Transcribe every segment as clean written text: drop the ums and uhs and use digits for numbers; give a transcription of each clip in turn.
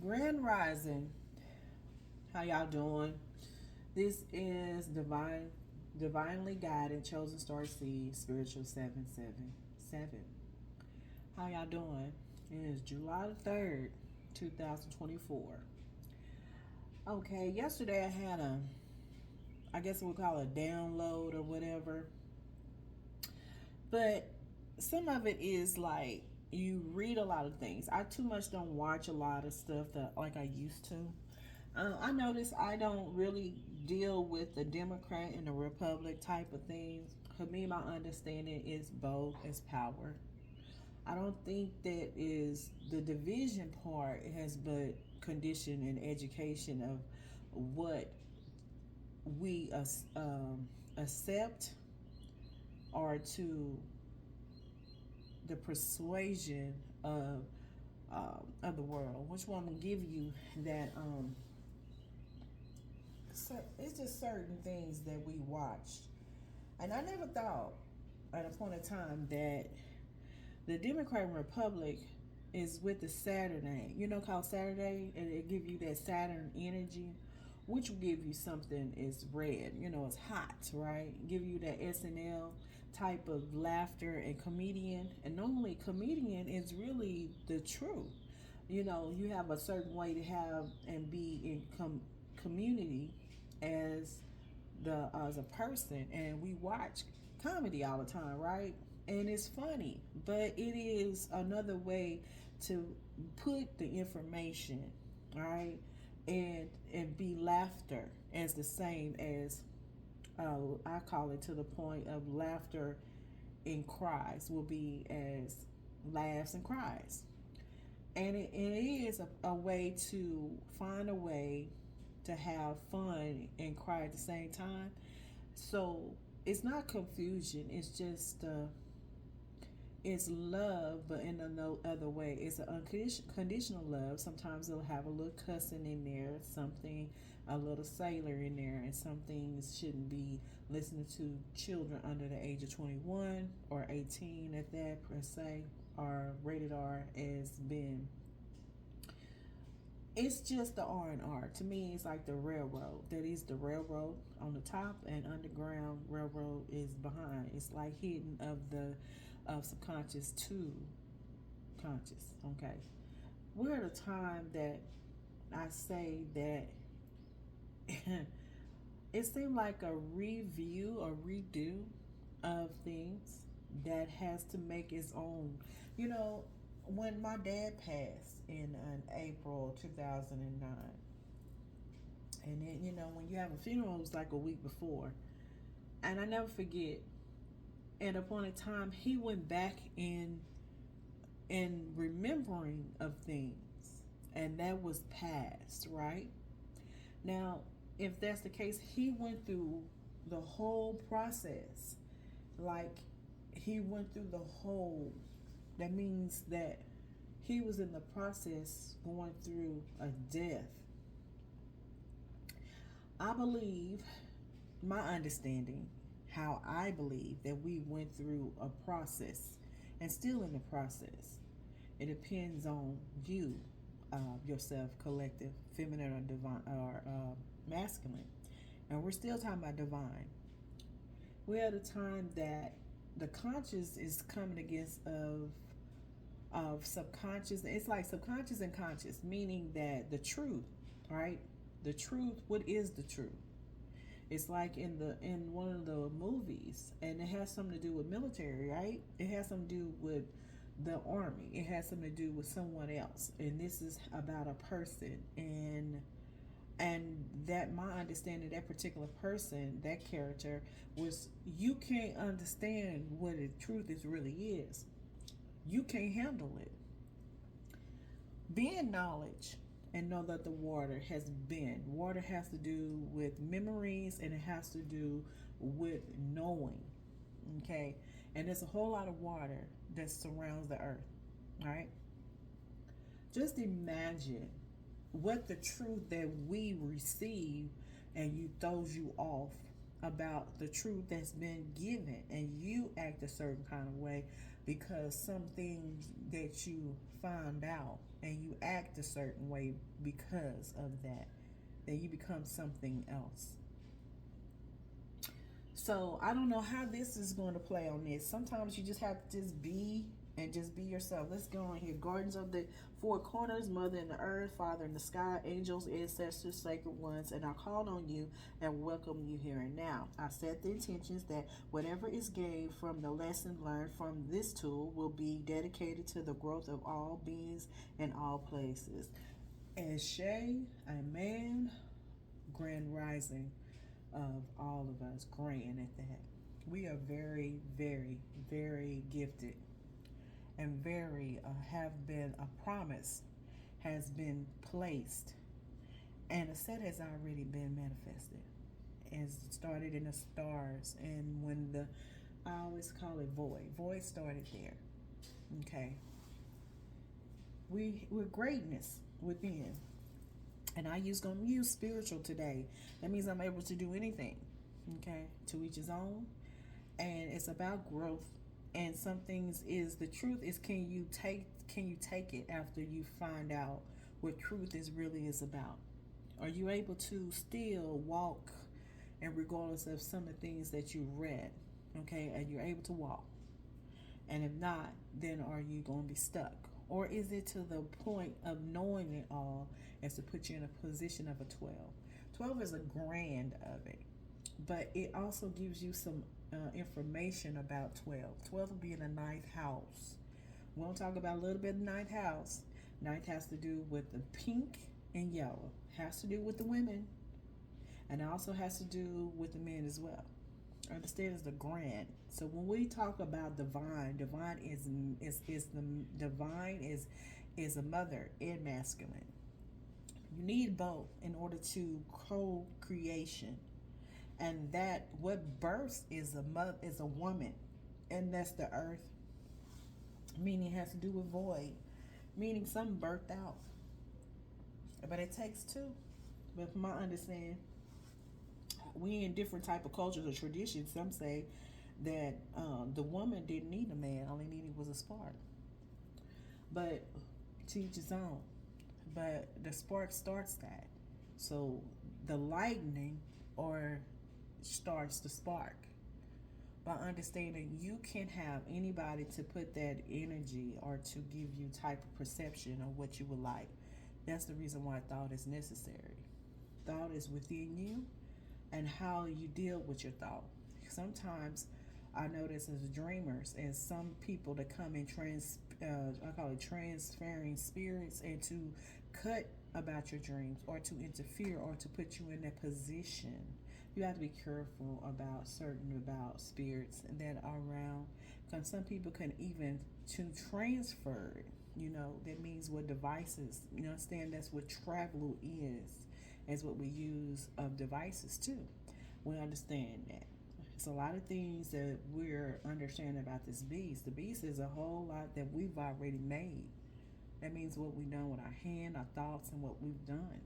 Grand Rising. How y'all doing? This is divinely guided, chosen Starseed, spiritual 777. How y'all doing? It is July the 3rd, 2024. Okay, yesterday I had I guess we'll call it a download or whatever. But some of it is like you read a lot of things. I too much don't watch a lot of stuff that like I used to. I notice I don't really deal with the Democrat and the Republic type of things. For me, my understanding is both as power. I don't think that is the division part has but condition and education of what we accept or to the persuasion of the world. Which one will give you that it's just certain things that we watched. And I never thought at a point in time that the Democrat and Republic is with the Saturday, called Saturday, and it give you that Saturn energy, which will give you something is red, it's hot, right? Give you that SNL type of laughter and comedian. And normally comedian is really the truth. You have a certain way to have and be in community as as a person, and we watch comedy all the time, right? And it's funny, but it is another way to put the information, right? And be laughter as the same as I call it, to the point of laughter in cries will be as laughs and cries. And it is a way to find a way to have fun and cry at the same time. So it's not confusion. It's just it's love, but in no other way. It's an unconditional love. Sometimes it'll have a little cussing in there, something, a little sailor in there, and some things shouldn't be listening to children under the age of 21 or 18 at that per se, or rated R as been. It's just the R&R. To me, it's like the railroad. That is the railroad on the top, and underground railroad is behind. It's like hidden of the subconscious to conscious. Okay, we're at a time that I say that it seemed like a review or redo of things that has to make its own. You know, when my dad passed in April 2009, and then when you have a funeral, it was like a week before, and I never forget. At a point in time, he went back in remembering of things, and that was past, right? Now, if that's the case, he went through the whole process. Like, he went through the whole. That means that he was in the process going through a death. I believe, my understanding, how I believe that we went through a process and still in the process. It depends on you, yourself, collective, feminine or divine or masculine. And we're still talking about divine. We're at a time that the conscious is coming against of subconscious. It's like subconscious and conscious, meaning that the truth, right? The truth. What is the truth? It's like in one of the movies, and it has something to do with military, right? It has something to do with the army. It has something to do with someone else, and this is about a person. And that my understanding, that particular person, that character was, you can't understand what the truth is really is. You can't handle it. Be in knowledge and know that the water has been. Water has to do with memories, and it has to do with knowing. Okay? And there's a whole lot of water that surrounds the earth. Right? Just imagine what the truth that we receive, and you throws you off about the truth that's been given, and you act a certain kind of way. because something that you find out and you act a certain way because of that, then you become something else. So I don't know how this is going to play on this. Sometimes you just have to just be and just be yourself. Let's go on here. Guardians of the four corners, mother in the earth, father in the sky, angels, ancestors, sacred ones, and I call on you and welcome you here and now. I set the intentions that whatever is gained from the lesson learned from this tool will be dedicated to the growth of all beings in all places. And Shay, amen, grand rising of all of us, grand at that. We are very, very, very gifted and very have been a promise has been placed and a set has already been manifested. It's started in the stars, and when the I always call it void started there. Okay, we're greatness within, and gonna use spiritual today. That means I'm able to do anything. Okay, to each his own, and it's about growth. And some things is the truth is can you take it after you find out what truth is really is about? Are you able to still walk and regardless of some of the things that you read? Okay, and you're able to walk. And if not, then are you going to be stuck? Or is it to the point of knowing it all as to put you in a position of a 12? 12 is a grand of it, but it also gives you some information about 12. 12 will be in the ninth house. We'll talk about a little bit of the ninth house. Ninth has to do with the pink and yellow. Has to do with the women, and it also has to do with the men as well. Understand is the grand. So when we talk about divine, divine is the divine is a mother and masculine. You need both in order to co-creation, and that what births is a woman, and that's the earth. Meaning it has to do with void, meaning something birthed out, but it takes two. But from my understanding, we in different type of cultures or traditions. Some say that the woman didn't need a man; only needed was a spark. But to each his own. But the spark starts that. So the lightning or starts the spark. By understanding you can have anybody to put that energy or to give you type of perception of what you would like. That's the reason why thought is necessary. Thought is within you and how you deal with your thought. Sometimes I notice as dreamers and some people that come in I call it transferring spirits and to cut about your dreams or to interfere or to put you in that position. You have to be careful about spirits that are around, because some people can even to transfer it. That means what devices. Understand that's what travel is what we use of devices too. We understand that. It's a lot of things that we're understanding about this beast. The beast is a whole lot that we've already made. That means what we've done with our hand, our thoughts, and what we've done.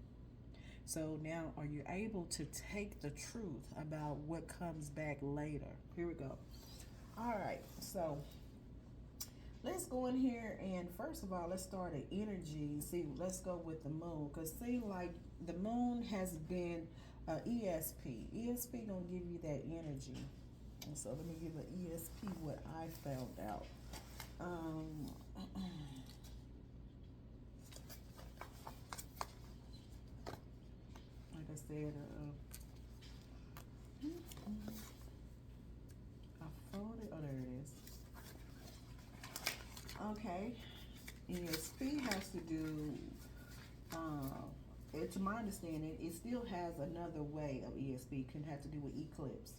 So now, are you able to take the truth about what comes back later? Here we go. All right, so let's go in here and first of all, let's start at energy. See, let's go with the moon, because seem like the moon has been ESP. ESP gonna give you that energy. And so let me give an ESP what I found out. Like I said, I found it. Oh, there it is. Okay, ESP has to do. To my understanding, it still has another way of ESP. Can have to do with eclipse.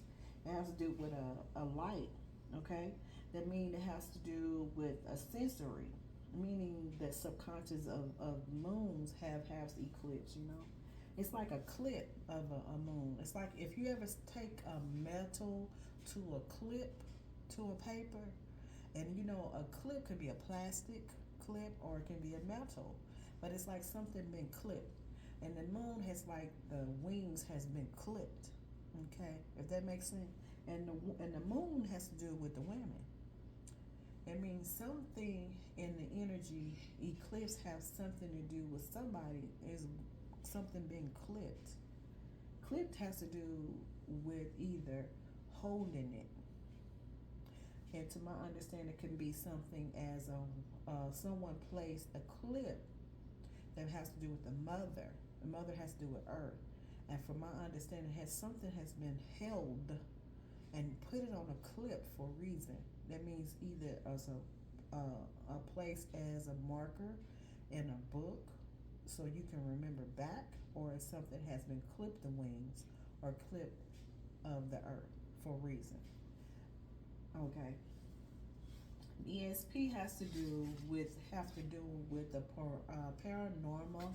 It has to do with a light. Okay, that means it has to do with a sensory, meaning that subconscious of moons have eclipse. It's like a clip of a moon. It's like if you ever take a metal to a clip to a paper, and a clip could be a plastic clip or it can be a metal, but it's like something been clipped, and the moon has like the wings has been clipped. Okay, if that makes sense. And the moon has to do with the women. It means something in the energy eclipse has something to do with somebody, is something being clipped. Clipped has to do with either holding it, and to my understanding, it can be something as someone placed a clip that has to do with the mother. The mother has to do with earth, and from my understanding, has something has been held and put it on a clip for a reason. That means either as a place as a marker in a book, so you can remember back, or if something has been clipped the wings or clipped of the earth for a reason. Okay. ESP has to do with the paranormal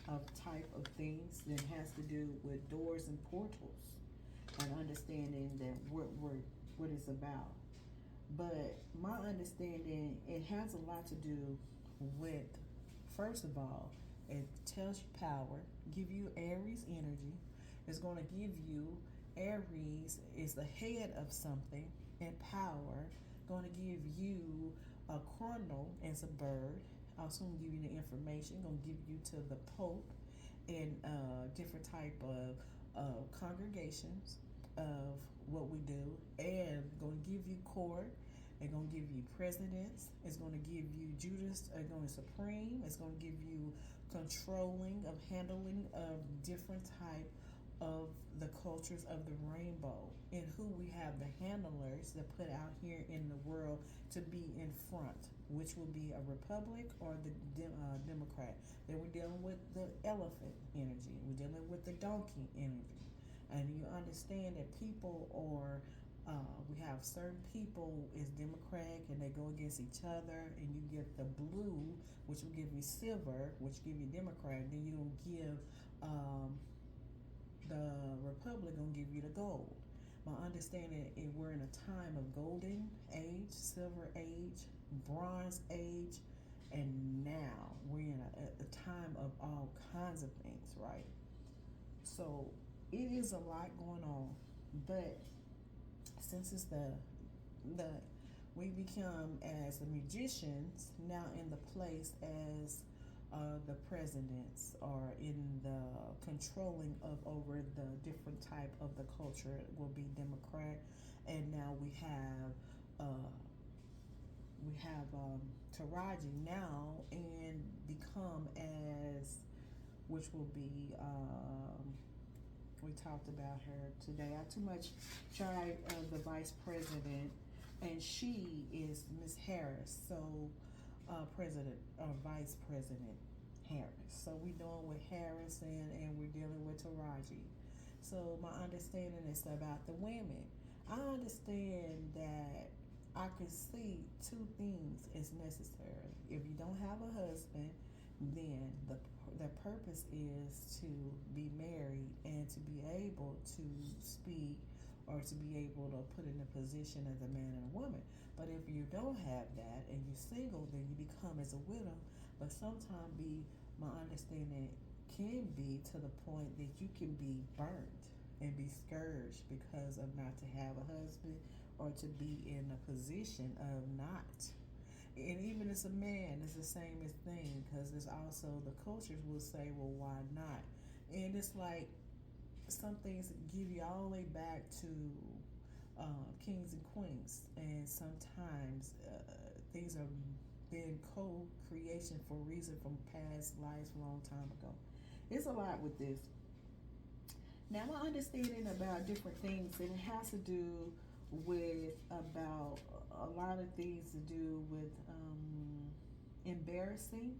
of type of things that has to do with doors and portals and understanding that what it's about. But my understanding, it has a lot to do with, first of all, it tells you power, give you Aries energy. It's going to give you, Aries is the head of something, and power. Going to give you a chrono as a bird. Also going to give you the information. Going to give you to the Pope and different type of congregations of what we do, and going to give you court. It's going to give you presidents. It's going to give you Judas, going to supreme. It's going to give you controlling of handling of different type of the cultures of the rainbow, and who we have the handlers that put out here in the world to be in front, which will be a republic or the Democrat. Then we're dealing with the elephant energy. We're dealing with the donkey energy. And you understand that people are, we have certain people is Democratic and they go against each other, and you get the blue, which will give you silver, which give you Democrat. Then you don't give the Republic gonna give you the gold. My understanding is we're in a time of golden age, silver age, bronze age, and now we're in a time of all kinds of things, right? So it is a lot going on, but since it's the we become as the magicians now in the place as the presidents are in the controlling of over the different type of the culture will be Democrat, and now we have Taraji now and become as, which will be we talked about her today. I too much tried the vice president, and she is Miss Harris. So president or vice president Harris. So we're dealing with Harris and we're dealing with Taraji. So my understanding is about the women. I understand that I can see two things is necessary. If you don't have a husband, then the purpose is to be married and to be able to speak or to be able to put in a position as a man and a woman. But if you don't have that and you're single, then you become as a widow. But sometimes my understanding can be to the point that you can be burnt and be scourged because of not to have a husband or to be in a position of not. And even as a man, it's the same as thing, because there's also the cultures will say, well, why not? And it's like some things give you all the way back to kings and queens, and sometimes things are been co-creation for a reason from past lives a long time ago. It's a lot with this. Now my understanding about different things, and it has to do with about a lot of things to do with embarrassing,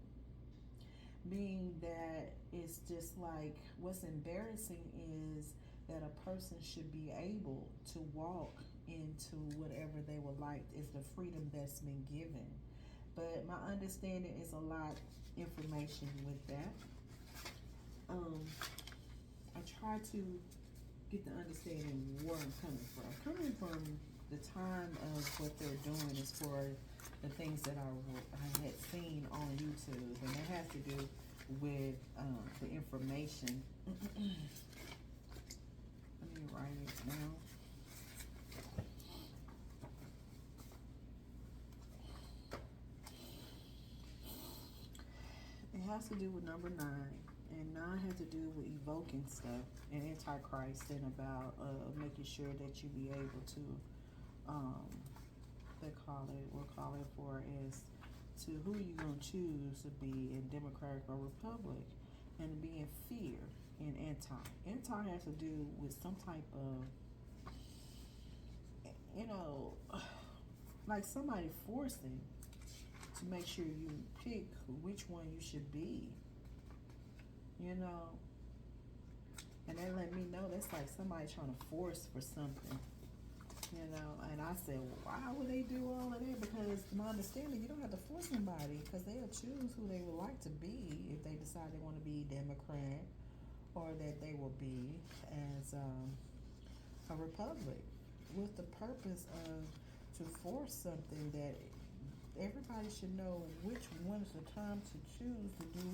being that it's just like what's embarrassing is that a person should be able to walk into whatever they would like, is the freedom that's been given. But my understanding is a lot information with that. I try to get the understanding where I'm coming from. Coming from the time of what they're doing is for the things that I had seen on YouTube, and it has to do with the information. Let me write it down. has to do with number 9. And 9 has to do with evoking stuff and Antichrist and about making sure that you be able to, um, we'll call it for is to who you going to choose to be in Democratic or Republic and be in fear and anti. Anti has to do with some type of, you know, like somebody forcing to make sure you pick which one you should be, you know. And they let me know that's like somebody trying to force for something, you know. And I said, well, why would they do all of that? Because my understanding, you don't have to force somebody because they'll choose who they would like to be if they decide they want to be Democrat or that they will be as a Republic with the purpose of to force something that everybody should know which one is the time to choose to do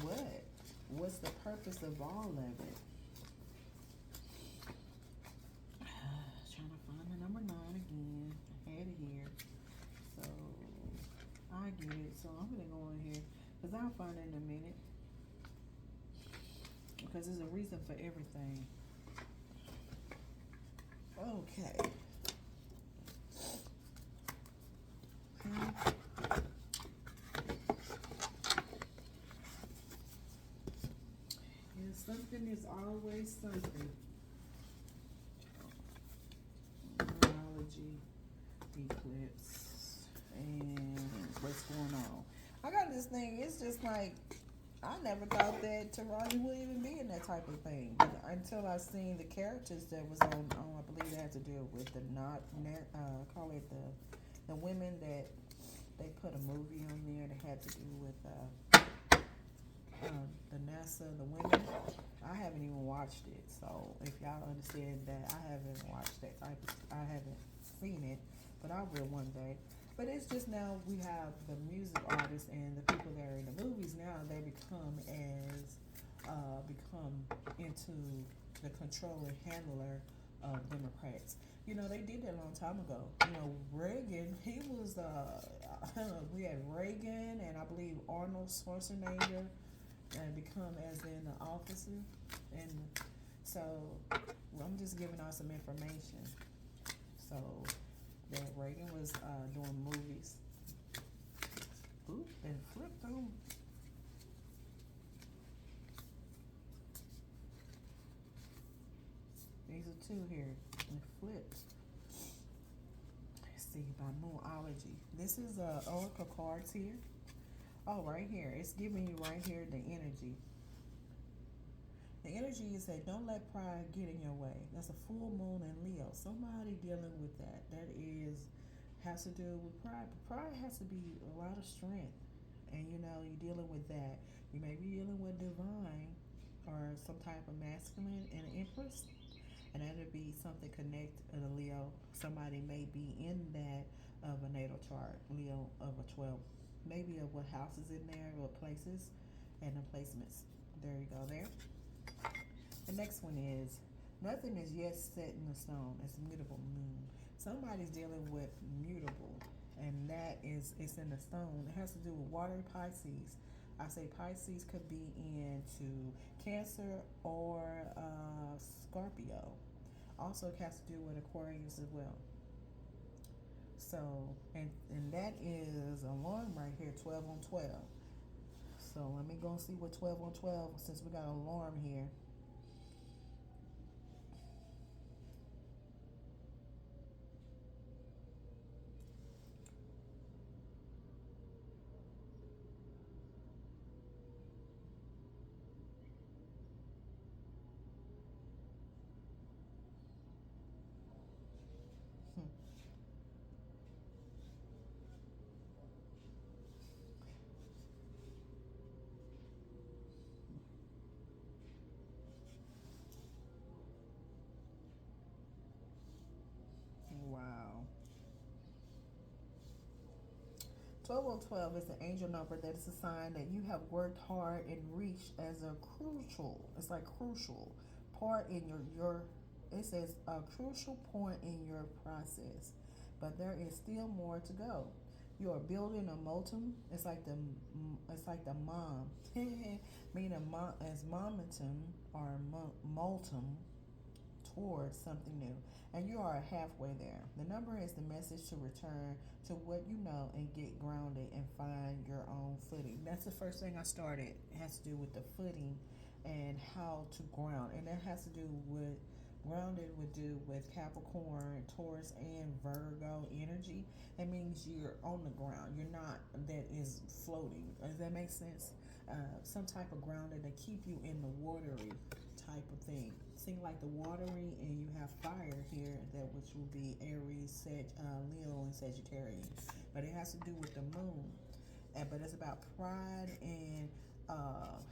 what. What's the purpose of all of it? Trying to find the number 9 again. I had it here. So I get it. So I'm gonna go in here because I'll find it in a minute. Because there's a reason for everything. Okay. And something is always something. Numerology, eclipse, and what's going on. I got this thing, it's just like, I never thought that Taraji would even be in that type of thing. But until I seen the characters that was on I believe it had to do with the call it the women that they put a movie on there that had to do with the NASA, the women. I haven't even watched it, so if y'all understand that, I haven't watched that type of, I haven't seen it, but I will one day. But it's just now we have the music artists and the people that are in the movies now, they become into the control and handler of Democrats. You know, they did that a long time ago. You know, Reagan, he was, we had Reagan and I believe Arnold Schwarzenegger and become as in the officer. And so I'm just giving out some information. So that Reagan was doing movies. Oop, and flipped them. These are 2 here. And flipped. Let's see, by Moonology. This is Oracle cards here. Oh, right here. It's giving you right here the energy. The energy is that don't let pride get in your way. That's a full moon in Leo. Somebody dealing with that. That has to do with pride. But pride has to be a lot of strength. And you know, you're dealing with that. You may be dealing with divine or some type of masculine and an empress. And that'll be something connected to Leo. Somebody may be in that of a natal chart. Leo of a 12. Maybe of what houses in there, what places, and the placements. There you go there. The next one is, nothing is yet set in the stone. It's a mutable moon. Somebody's dealing with mutable, and that is, it's in the stone. It has to do with water Pisces. I say Pisces could be into Cancer or Scorpio. Also it has to do with Aquarius as well. So, and that is alarm right here, 12 on 12. So let me go see what 12 on 12, since we got an alarm here. Wow. 12 on 12 is the angel number that is a sign that you have worked hard and reached as a crucial, it's like crucial part in your it says a crucial point in your process. But there is still more to go. You are building a motum. It's like the mom, meaning mom as momentum or multum towards something new, and you are halfway there. The number is the message to return to what you know and get grounded and find your own footing. That's the first thing I started. It has to do with the footing and how to ground, and that has to do with grounded would do with Capricorn, Taurus, and Virgo energy. It means you're on the ground. You're not that is floating. Does that make sense? Some type of grounding to keep you in the watery type of thing. Seem like the watery, and you have fire here, that which will be Aries, Leo, and Sagittarius. But it has to do with the moon. But it's about pride and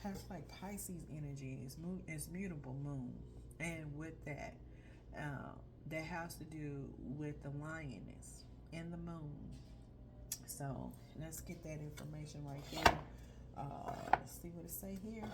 has like Pisces energy. It's mutable moon, and with that, that has to do with the lioness and the moon. So let's get that information right here. Let's see what it say here.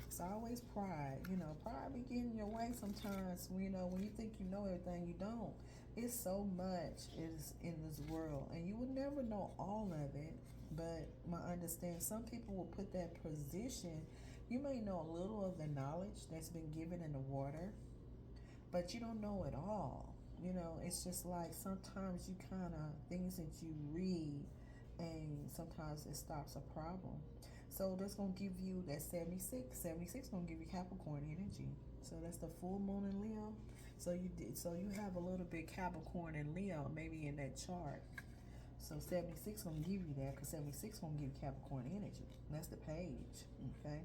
It's always pride. Pride be getting in your way sometimes. When you think you know everything, you don't. It's so much is in this world, and you will never know all of it. But my understanding, some people will put that position. You may know a little of the knowledge that's been given in the water, but you don't know it all. It's just like sometimes you kind of things that you read, and sometimes it stops a problem. So that's gonna give you that 76. 76 gonna give you Capricorn energy. So that's the full moon in Leo. So you have a little bit Capricorn and Leo maybe in that chart. So 76 gonna give you that, because 76 gonna give you Capricorn energy. That's the page. Okay.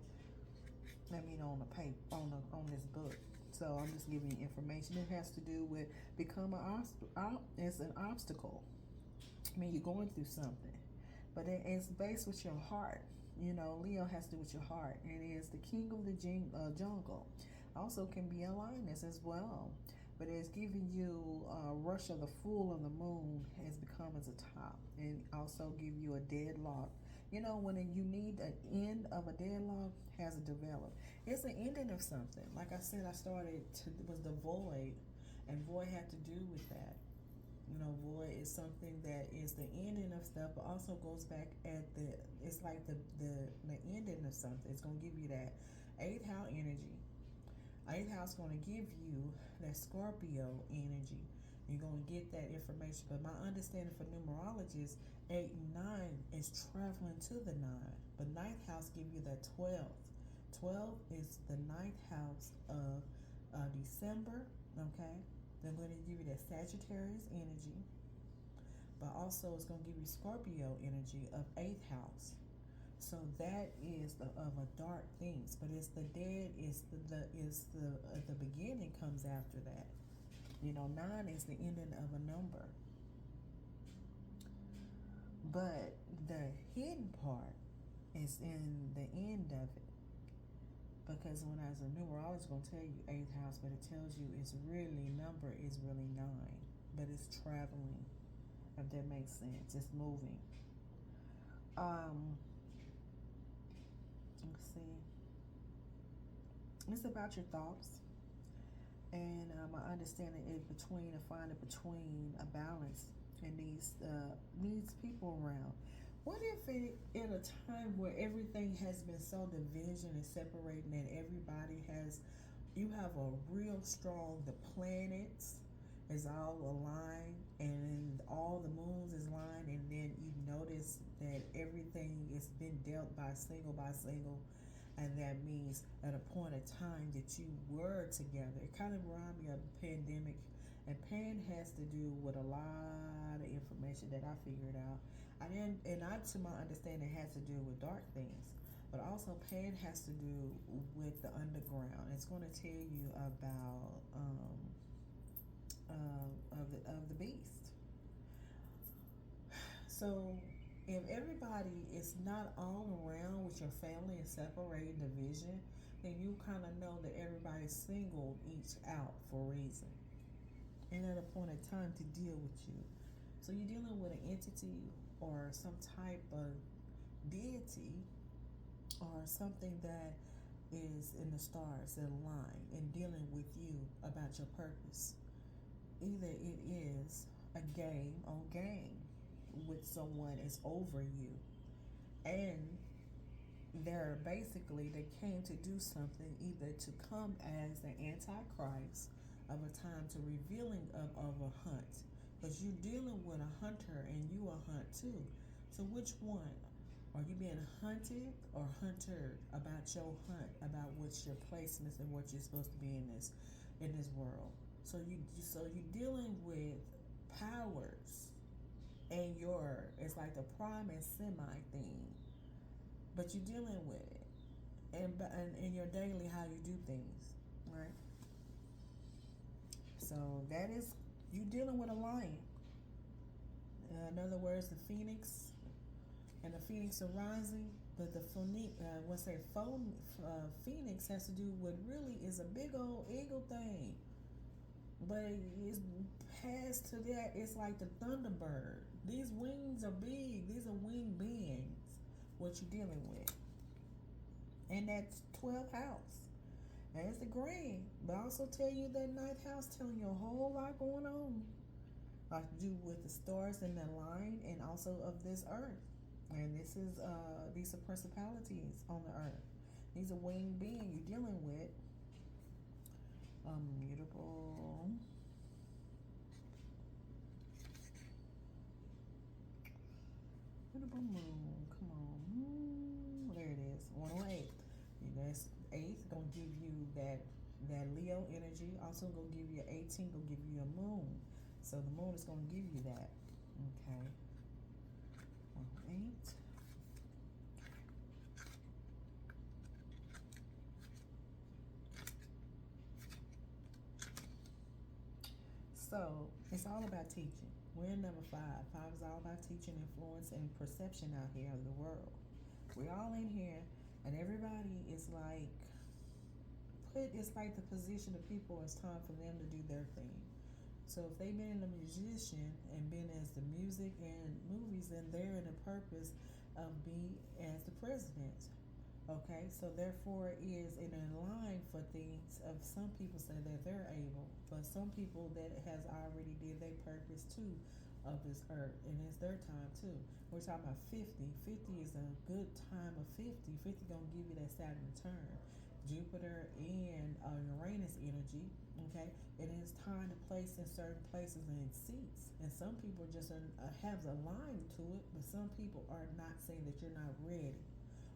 I mean on the paper on this book. So I'm just giving you information. It has to do with become it's an obstacle. I mean, you're going through something, but it's based with your heart. Leo has to do with your heart. It is the king of the jungle. Also can be a lioness as well, but it's giving you rush of the full of the moon has become as a top, and also give you a deadlock. When you need an end of a deadlock has developed. It's an ending of something. Like I said, was the void, and void had to do with that. Void is something that is the ending of stuff, but also goes back it's like the ending of something. It's going to give you that 8th house energy. 8th house going to give you that Scorpio energy. You're going to get that information. But my understanding for numerologists, 8 and 9 is traveling to the 9. But 9th house give you that 12th. 12 is the 9th house of December, okay? They're going to give you that Sagittarius energy, but also it's going to give you Scorpio energy of 8th house. So that is of a dark things, but it's the dead. The beginning comes after that. 9 is the ending of a number, but the hidden part is in the end of it. Because when as a numerologist going to tell you 8th house, but it tells you number is really 9, but it's traveling, if that makes sense. It's moving. Let's see. It's about your thoughts, and my understanding is finding between a balance and needs people around. What if in a time where everything has been so division and separating, and you have a real strong, the planets is all aligned, and all the moons is lined, and then you notice that everything is been dealt by single, and that means at a point of time that you were together. It kind of reminds me of the pandemic, and pan has to do with a lot of information that I figured out. To my understanding, it has to do with dark things, but also pan has to do with the underground. It's going to tell you about of the beast. So if everybody is not all around with your family and separating division, then you kind of know that everybody's singled each out for a reason, and at a point in time to deal with you. So you're dealing with an entity or some type of deity or something that is in the stars that align and dealing with you about your purpose. Either it is a game on game, with someone is over you, and they came to do something, either to come as the antichrist of a time to revealing of a hunt, because you're dealing with a hunter and you a hunt too. So which one? Are you being hunted or huntered about your hunt, about what's your placements and what you're supposed to be in this world? So you're dealing with powers, and it's like the prime and semi thing, but you're dealing with it, and in your daily how you do things, right? So that is you dealing with a lion. In other words, the phoenix and the phoenix are rising, but the phoenix has to do with really is a big old eagle thing, but it's past to that. It's like the thunderbird. These wings are big. These are wing beings. What you're dealing with, and that's 12th house. And it's the grand, but I also tell you that ninth house telling you a whole lot going on, like to do with the stars in the line, and also of this earth. And these are principalities on the earth. These are winged beings you're dealing with. Mutable. Mutable moon. Come on. There it is. 108. That's 8th gonna give you that Leo energy. Also gonna give you 18. Gonna give you a moon. So the moon is gonna give you that. Okay. 108. So it's all about teaching. We're in number 5. 5 is all about teaching, influence, and perception out here of the world. We're all in here, and everybody is like it's like the position of people. It's time for them to do their thing. So if they've been a musician and been as the music and movies, then they're in the purpose of being as the president. Okay, so therefore is in a line for things of some people say that they're able, but some people that has already did their purpose too of this earth, and it's their time too. We're talking about 50. 50 is a good time of 50. 50 gonna give you that Saturn return, Jupiter and Uranus energy. Okay, it is time to place in certain places and seats, and some people just have a line to it, but some people are not saying that you're not ready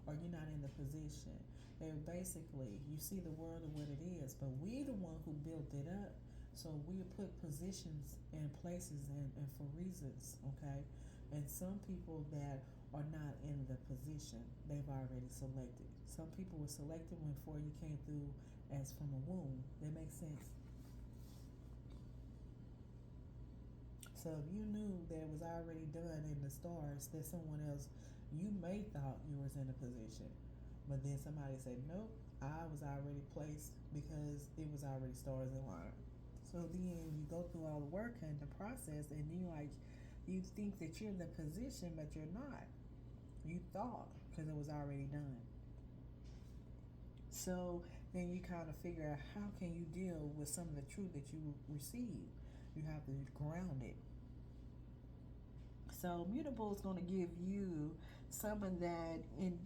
or you're not in the position. And basically, you see the world of what it is, but we the one who built it up. So we put positions and places and for reasons, okay? And some people that are not in the position, they've already selected. Some people were selected before you came through as from a womb. That makes sense? So if you knew that it was already done in the stars, that someone else, you may thought you was in a position, but then somebody said, nope, I was already placed because it was already stars in line. So then you go through all the work and the process, and you think that you're in the position, but you're not. You thought, because it was already done. So then you kind of figure out how can you deal with some of the truth that you receive. You have to ground it. So mutable is going to give you something that in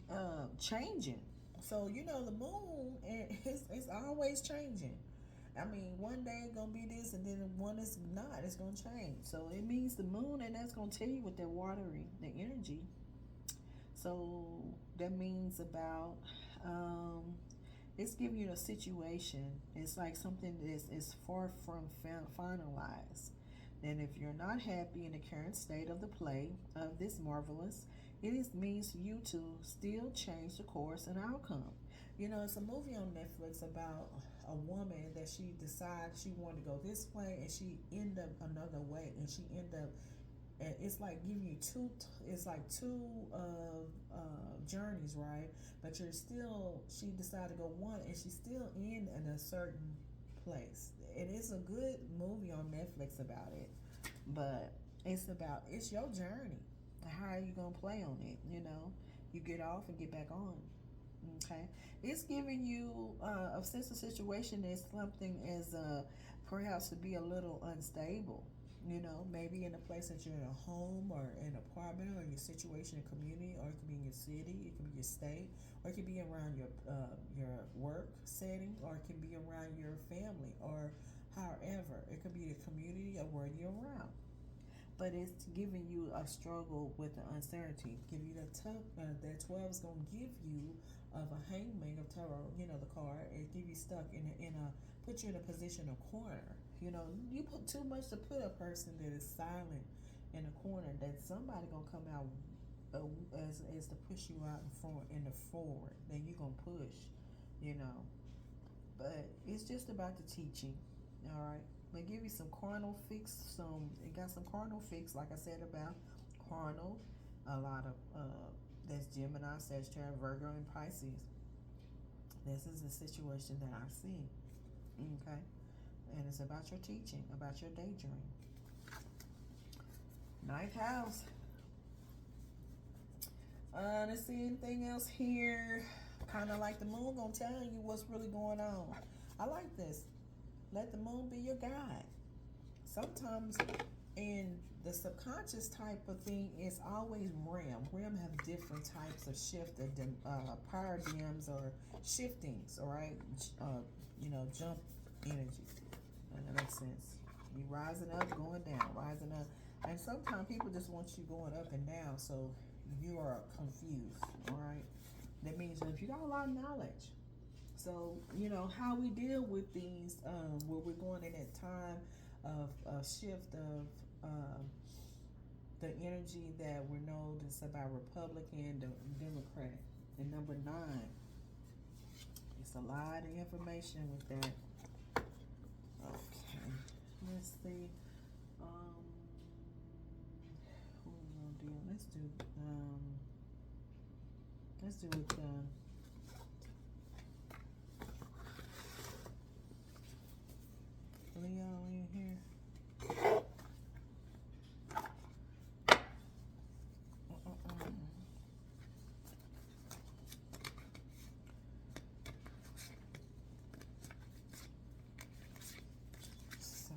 changing. So the moon, it's always changing. I mean, one day it's gonna be this, and then one is not. It's gonna change. So it means the moon, and that's gonna tell you what they're watering, the energy. So that means about it's giving you a situation. It's like something that is far from finalized. And if you're not happy in the current state of the play of this marvelous, it means you to still change the course and outcome. It's a movie on Netflix about a woman that she decided she wanted to go this way, and she ended up another way, and she ended up, and it's like giving you it's like two journeys, right? But she decided to go one, and she's still in a certain place. It is a good movie on Netflix about it, but it's your journey. How are you gonna play on it? You get off and get back on. Okay, it's giving you since the situation is something as perhaps to be a little unstable. You know, maybe in a place that you're in a home or an apartment or your situation, a community, or it could be in your city, it could be your state, or it could be around your work setting, or it could be around your family, or however, it could be the community or where you're around. But it's giving you a struggle with the uncertainty. Give you the tough. That 12 is gonna give you of a hangman of tarot. You know the card. It give you stuck in a put you in a position of corner. You know you put too much to put a person that is silent in a corner. That somebody gonna come out as to push you out in the forward. Then you gonna push. You know, but it's just about the teaching. All right. They give you some carnal fix. It got some carnal fix, like I said about carnal. A lot of that's Gemini, Sagittarius, Virgo, and Pisces. This is the situation that I see. Okay, and it's about your teaching, about your daydream. Ninth house. Let's see anything else here. Kind of like the moon gonna tell you what's really going on. I like this. Let the moon be your guide. Sometimes in the subconscious type of thing, it's always REM. REM have different types of paradigms or shiftings, all right? Jump energy. And that makes sense. You rising up, going down, rising up. And sometimes people just want you going up and down, so you are confused, all right? That means that if you got a lot of knowledge, so, how we deal with these, where we're going in that time of a shift of the energy that we know is about Republican, Democrat. And number 9, it's a lot of information with that. Okay, let's see. Who we gonna do? Let's do it. Leo in here. So,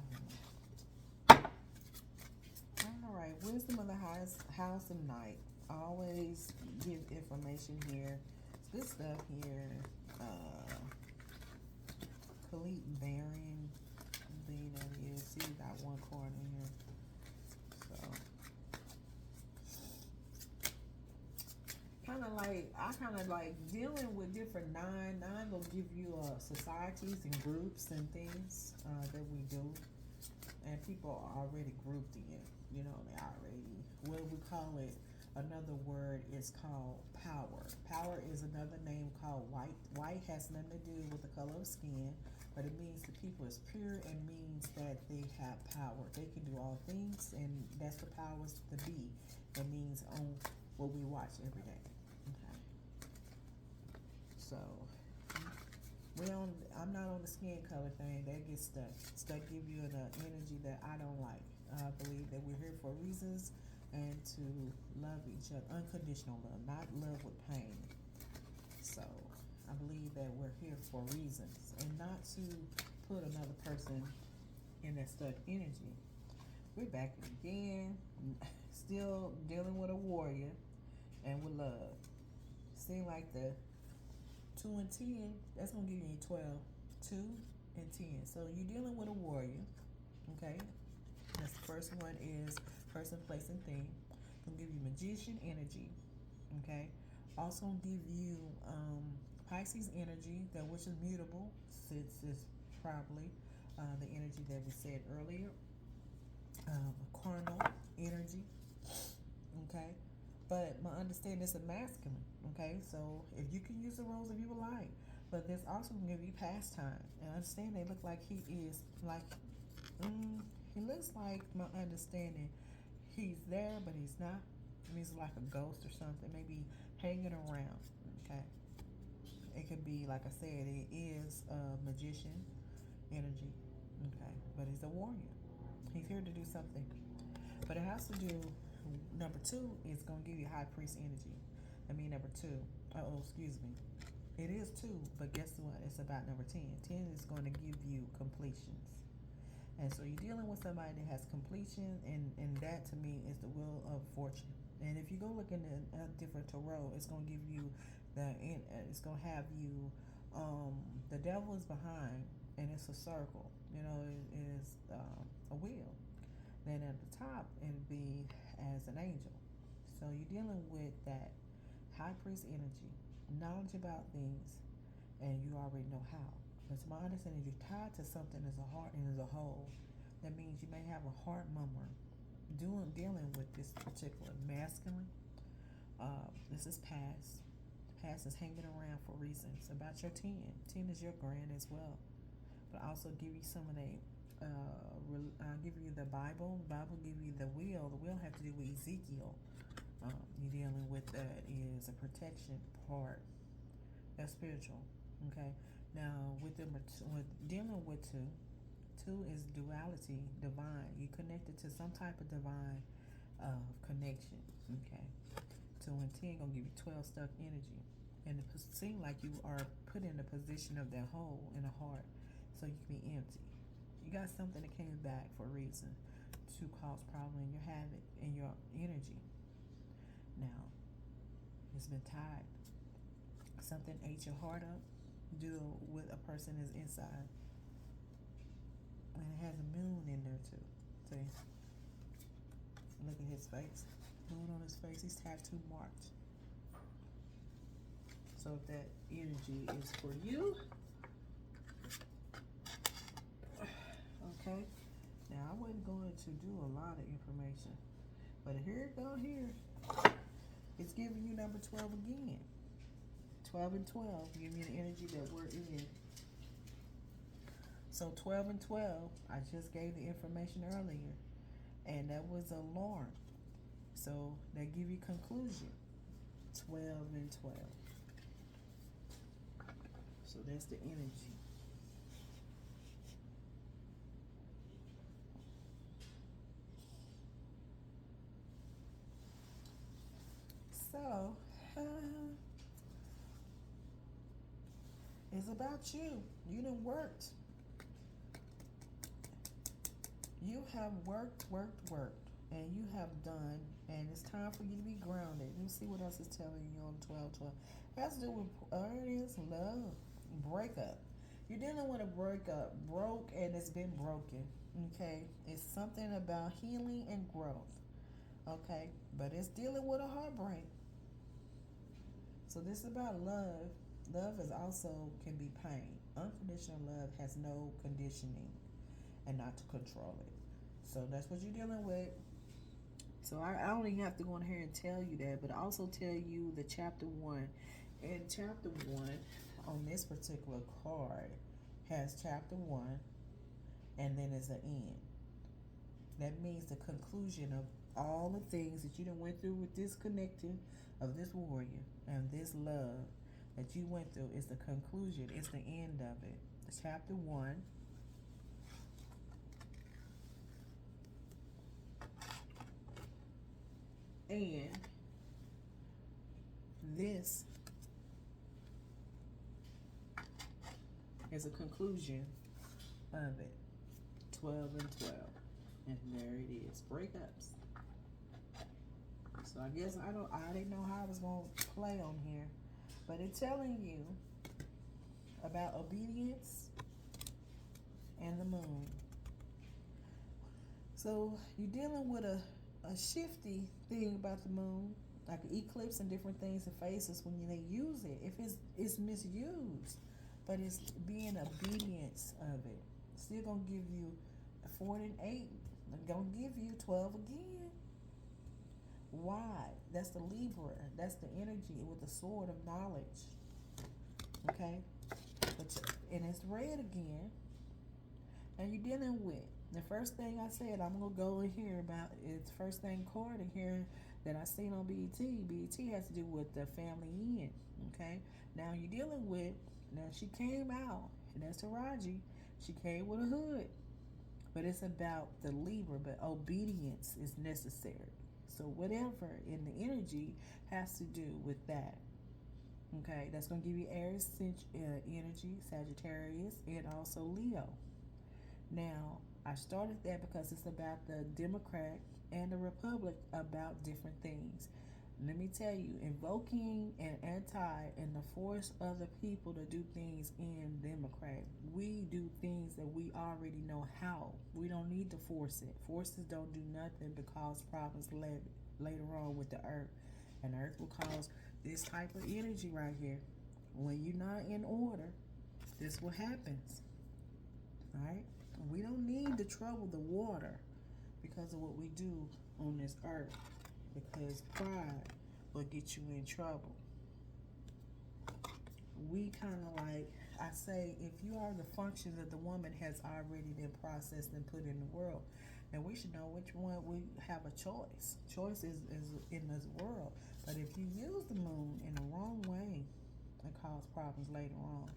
all right. Wisdom of the house of night. Always give information here. It's good stuff here. Complete bearing. Being that is, see, we got one card in here. I kind of like dealing with different nine. Nine will give you societies and groups and things that we do, and people are already grouped in. They already, what we call it. Another word is called power. Power is another name called white. White has nothing to do with the color of skin, but it means the people is pure and means that they have power. They can do all things, and that's the powers to be. It means on what we watch every day. Okay. So I'm not on the skin color thing. That gets stuck. Stuck give you an energy that I don't like. I believe that we're here for reasons and to love each other. Unconditional love, not love with pain. So I believe that we're here for reasons and not to put another person in that stuck energy. We're back again, still dealing with a warrior and with love. Seem like the 2 and 10, that's going to give you 12. 2 and 10. So you're dealing with a warrior, okay? That's the first one is person, place, and thing. Gonna give you Magician energy, okay? Also gonna give you Pisces energy, that which is mutable, since it's probably the energy that we said earlier. Carnal energy, okay? But my understanding is a masculine, okay? So if you can use the roles if you would like, but this also gonna give you pastime. And I understand they look like he is like, he looks like, my understanding, he's there, but he's not. He's like a ghost or something, maybe hanging around, okay? It could be, like I said, it is a magician energy, okay? But he's a warrior. He's here to do something. But it has to do, number 2 is going to give you high priest energy. I mean, number 2. Excuse me. It is 2, but guess what? It's about number 10. 10 is going to give you completions. And so you're dealing with somebody that has completion, and that to me is the wheel of fortune. And if you go look in a different tarot, it's gonna give you it's gonna have you, the devil is behind, and it's a circle. You know, it is a wheel. Then at the top, it'd be as an angel. So you're dealing with that high priest energy, knowledge about things, and you already know how. But to my understanding, you're tied to something as a heart and as a whole. That means you may have a heart murmur dealing with this particular masculine. This is past. The past is hanging around for reasons. About your 10. 10 is your grand as well. But I also give you some of the I'll give you the Bible. The Bible give you the wheel. The wheel have to do with Ezekiel. You're dealing with that is a protection part. That's spiritual. Okay. Now with dealing with two is duality, divine. You connected to some type of divine connection. Okay. 2 and 10 gonna give you 12 stuck energy, and it seems like you are put in the position of that hole in the heart, so you can be empty. You got something that came back for a reason to cause problem in your habit and your energy. Now, it's been tied. Something ate your heart up. Deal with a person is inside. And it has a moon in there too. See? Look at his face. Moon on his face. He's tattoo marked. So if that energy is for you, okay. Now I wasn't going to do a lot of information, but here it go here. It's giving you number 12 again. 12 and 12 give you the energy that we're in. So 12 and 12, I just gave the information earlier, and that was alarm. So that give you conclusion. 12 and 12. So that's the energy. So, it's about you. You done worked. You have worked, and you have done, and it's time for you to be grounded. Let me see what else is telling you on 12-12. It has to do with earnest love, breakup. You're dealing with a breakup, broke, and it's been broken. Okay, it's something about healing and growth. Okay, but it's dealing with a heartbreak. So this is about love. Love is also can be pain. Unconditional love has no conditioning and not to control it. So that's what you're dealing with. So I don't even have to go in here and tell you that, but I also tell you the chapter 1. And chapter 1 on this particular card has chapter 1, and then it's an end. That means the conclusion of all the things that you done went through with this connecting of this warrior and this love that you went through is the conclusion. It's the end of it. It's chapter 1. And this is a conclusion of it. 12 and 12. And there it is. Breakups. So I guess I didn't know how I was going to play on here. But it's telling you about obedience and the moon. So you're dealing with a shifty thing about the moon, like an eclipse and different things and phases when they use it. If it's misused, but it's being obedience of it. Still gonna give you 4 and 8. Gonna give you 12 again. Why? That's the Libra. That's the energy with the sword of knowledge. Okay? And it's red again. And you're dealing with the first thing I said, I'm going to go in here about it's first thing card in here that I seen on BET. BET has to do with the family end. Okay? Now you're dealing with, now she came out, and that's Taraji. She came with a hood. But it's about the Libra, but obedience is necessary. So whatever in the energy has to do with that. Okay, that's going to give you Aries energy, Sagittarius, and also Leo. Now, I started that because it's about the Democrat and the Republic about different things. Let me tell you, invoking and anti and to force other people to do things in Democrat. We do things that we already know how. We don't need to force it. Forces don't do nothing but cause problems later on with the earth. And the earth will cause this type of energy right here. When you're not in order, this what happens. Alright? We don't need to trouble the water because of what we do on this earth. Because pride will get you in trouble. We kind of like, I say, if you are the functions that the woman has already been processed and put in the world, then we should know which one we have a choice. Choice is in this world. But if you use the moon in the wrong way, it causes problems later on.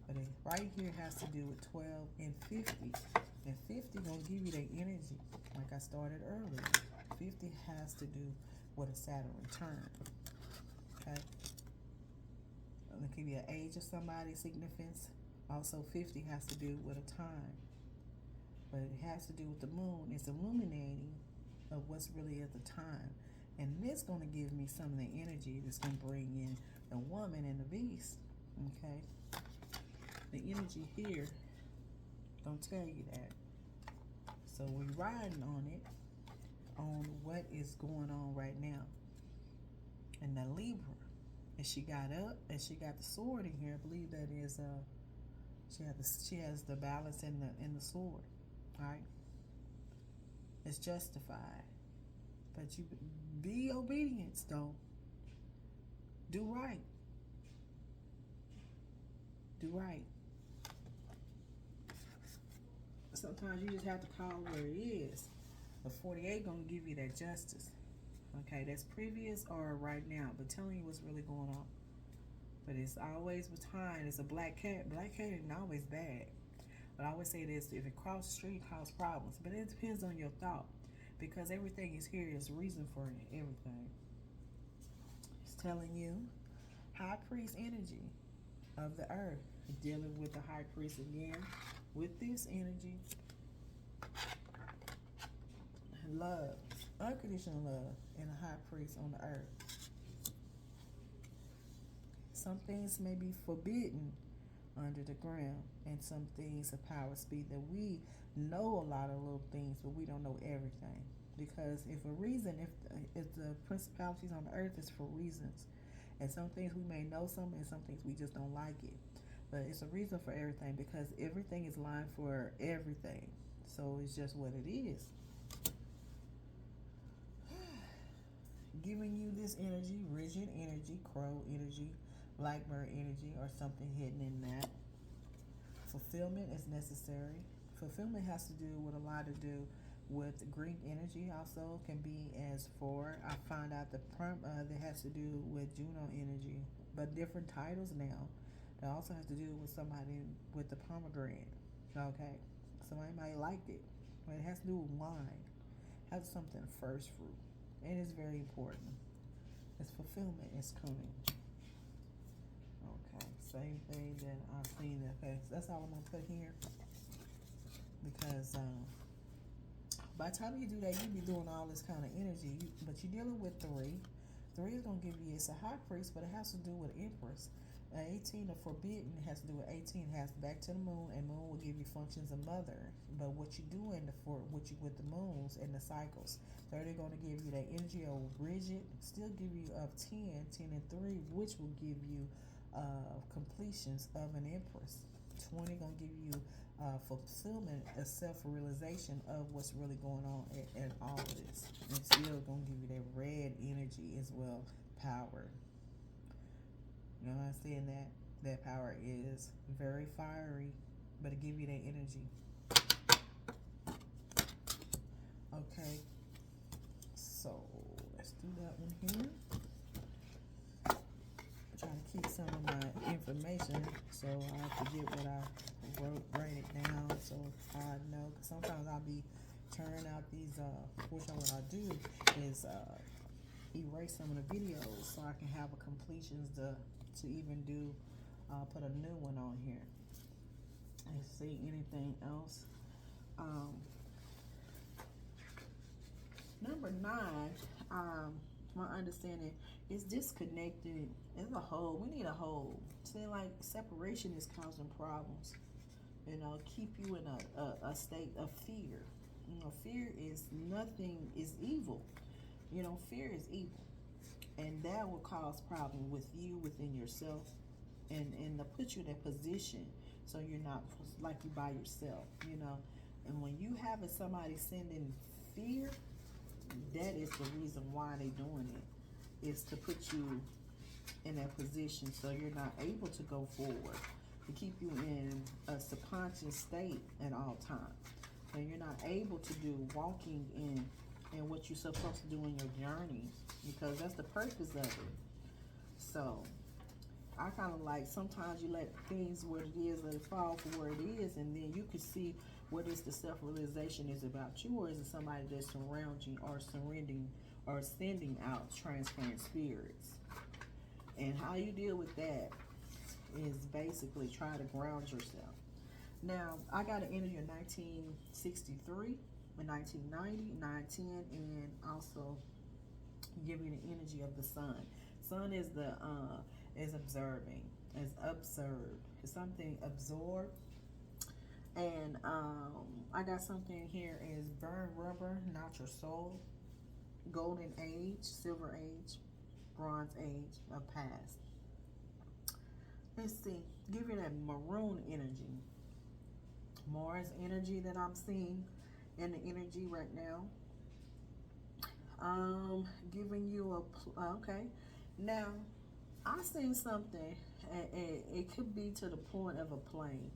But it right here has to do with 12 and 50. And 50 gonna give you that energy, like I started earlier. 50 has to do with a Saturn return. Okay? I'm gonna give you an age of somebody's significance. Also, 50 has to do with a time. But it has to do with the moon. It's illuminating of what's really at the time. And this gonna give me some of the energy that's gonna bring in the woman and the beast. Okay? The energy here don't tell you that. So we're riding on it, on what is going on right now. And the Libra, and she got up and she got the sword in here. I believe that is she has the balance in the sword. Right? It's justified. But you be obedient though. Do right. Do right. Sometimes you just have to call where it is. The 48 gonna give you that justice. Okay, that's previous or right now, but telling you what's really going on. But it's always with time. It's a black cat. Black cat isn't always bad. But I always say this: if it crosses the street, it causes problems. But it depends on your thought, because everything is here. There's a reason for everything. It's telling you, high priest energy of the earth, dealing with the high priest again. With this energy, love, unconditional love, and a high priest on the earth. Some things may be forbidden under the ground, and some things of power speed that we know a lot of little things, but we don't know everything. Because if the principalities on the earth is for reasons, and some things we may know some, and some things we just don't like it. But it's a reason for everything, because everything is lined for everything. So it's just what it is. Giving you this energy, rigid energy, crow energy, blackbird energy, or something hidden in that. Fulfillment is necessary. Fulfillment has to do with a lot to do with Greek energy. Also can be as for, I find out that has to do with Juno energy, but different titles now. That also has to do with somebody with the pomegranate. Okay, somebody might like it, but it has to do with wine. It has something first fruit, and it's very important. It's fulfillment. It's coming. Okay, same thing that I've seen. Okay, so that's all I'm gonna put here, because by the time you do that, you be doing all this kind of energy. But you're dealing with 3. 3 is gonna give you, it's a high priest, but it has to do with Empress. 18 of forbidden has to do with 18, has back to the moon, and moon will give you functions of mother. But what you do with the moons and the cycles, 30 going to give you that energy of rigid, still give you of 10 and 3, which will give you completions of an empress. 20 going to give you fulfillment, a self-realization of what's really going on in all of this. And still going to give you that red energy as well, power. You know what I'm saying? That power is very fiery, but it give you that energy. Okay, so let's do that one here. I'm trying to keep some of my information so I forget what I write it down, so I know. Cause sometimes I'll be turning out these. What I do is erase some of the videos so I can have a completions to even do, put a new one on here. Let's see, anything else? Number 9, my understanding is disconnected as a whole. We need a whole. Seeing like separation is causing problems. You know, keep you in a state of fear. You know, fear is nothing, is evil. You know, fear is evil. And that will cause problems with you, within yourself, and to put you in a position so you're not like you by yourself, you know. And when you have somebody sending fear, that is the reason why they're doing it, is to put you in that position so you're not able to go forward, to keep you in a subconscious state at all times. And you're not able to do walking in what you're supposed to do in your journey, because that's the purpose of it. So I kind of like, sometimes you let things where it is, let it fall for where it is, and then you can see what is the self-realization is about you, or is it somebody that's surrounding you or surrendering or sending out transparent spirits. And how you deal with that is basically try to ground yourself. Now, I got an energy of 1963, 1990, 910, and also giving the energy of the sun. Sun is the is observing, is observed, is something absorbed. And I got something here is burn rubber, not your soul, golden age, silver age, bronze age of past. Let's see, give you that maroon energy, Mars energy that I'm seeing in the energy right now. Giving you a, okay. Now, I seen something, it could be to the point of a plane.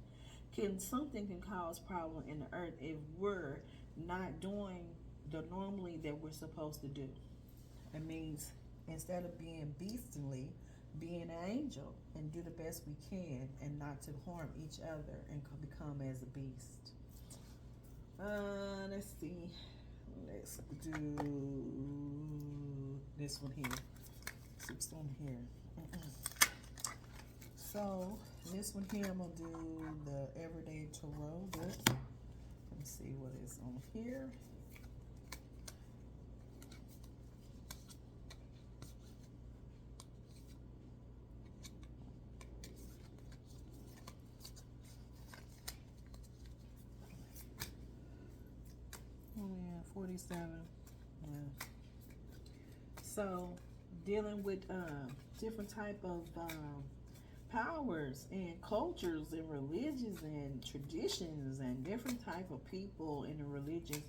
Something can cause problem in the earth if we're not doing the normally that we're supposed to do. It means instead of being beastly, being an angel and do the best we can and not to harm each other and become as a beast. Let's see. Let's do this one here. 6 on here. So this one here, I'm gonna do the everyday tarot book. Let me see what is on here. Oh yeah, 47. Yeah. So dealing with different type of powers and cultures and religions and traditions and different type of people in the religions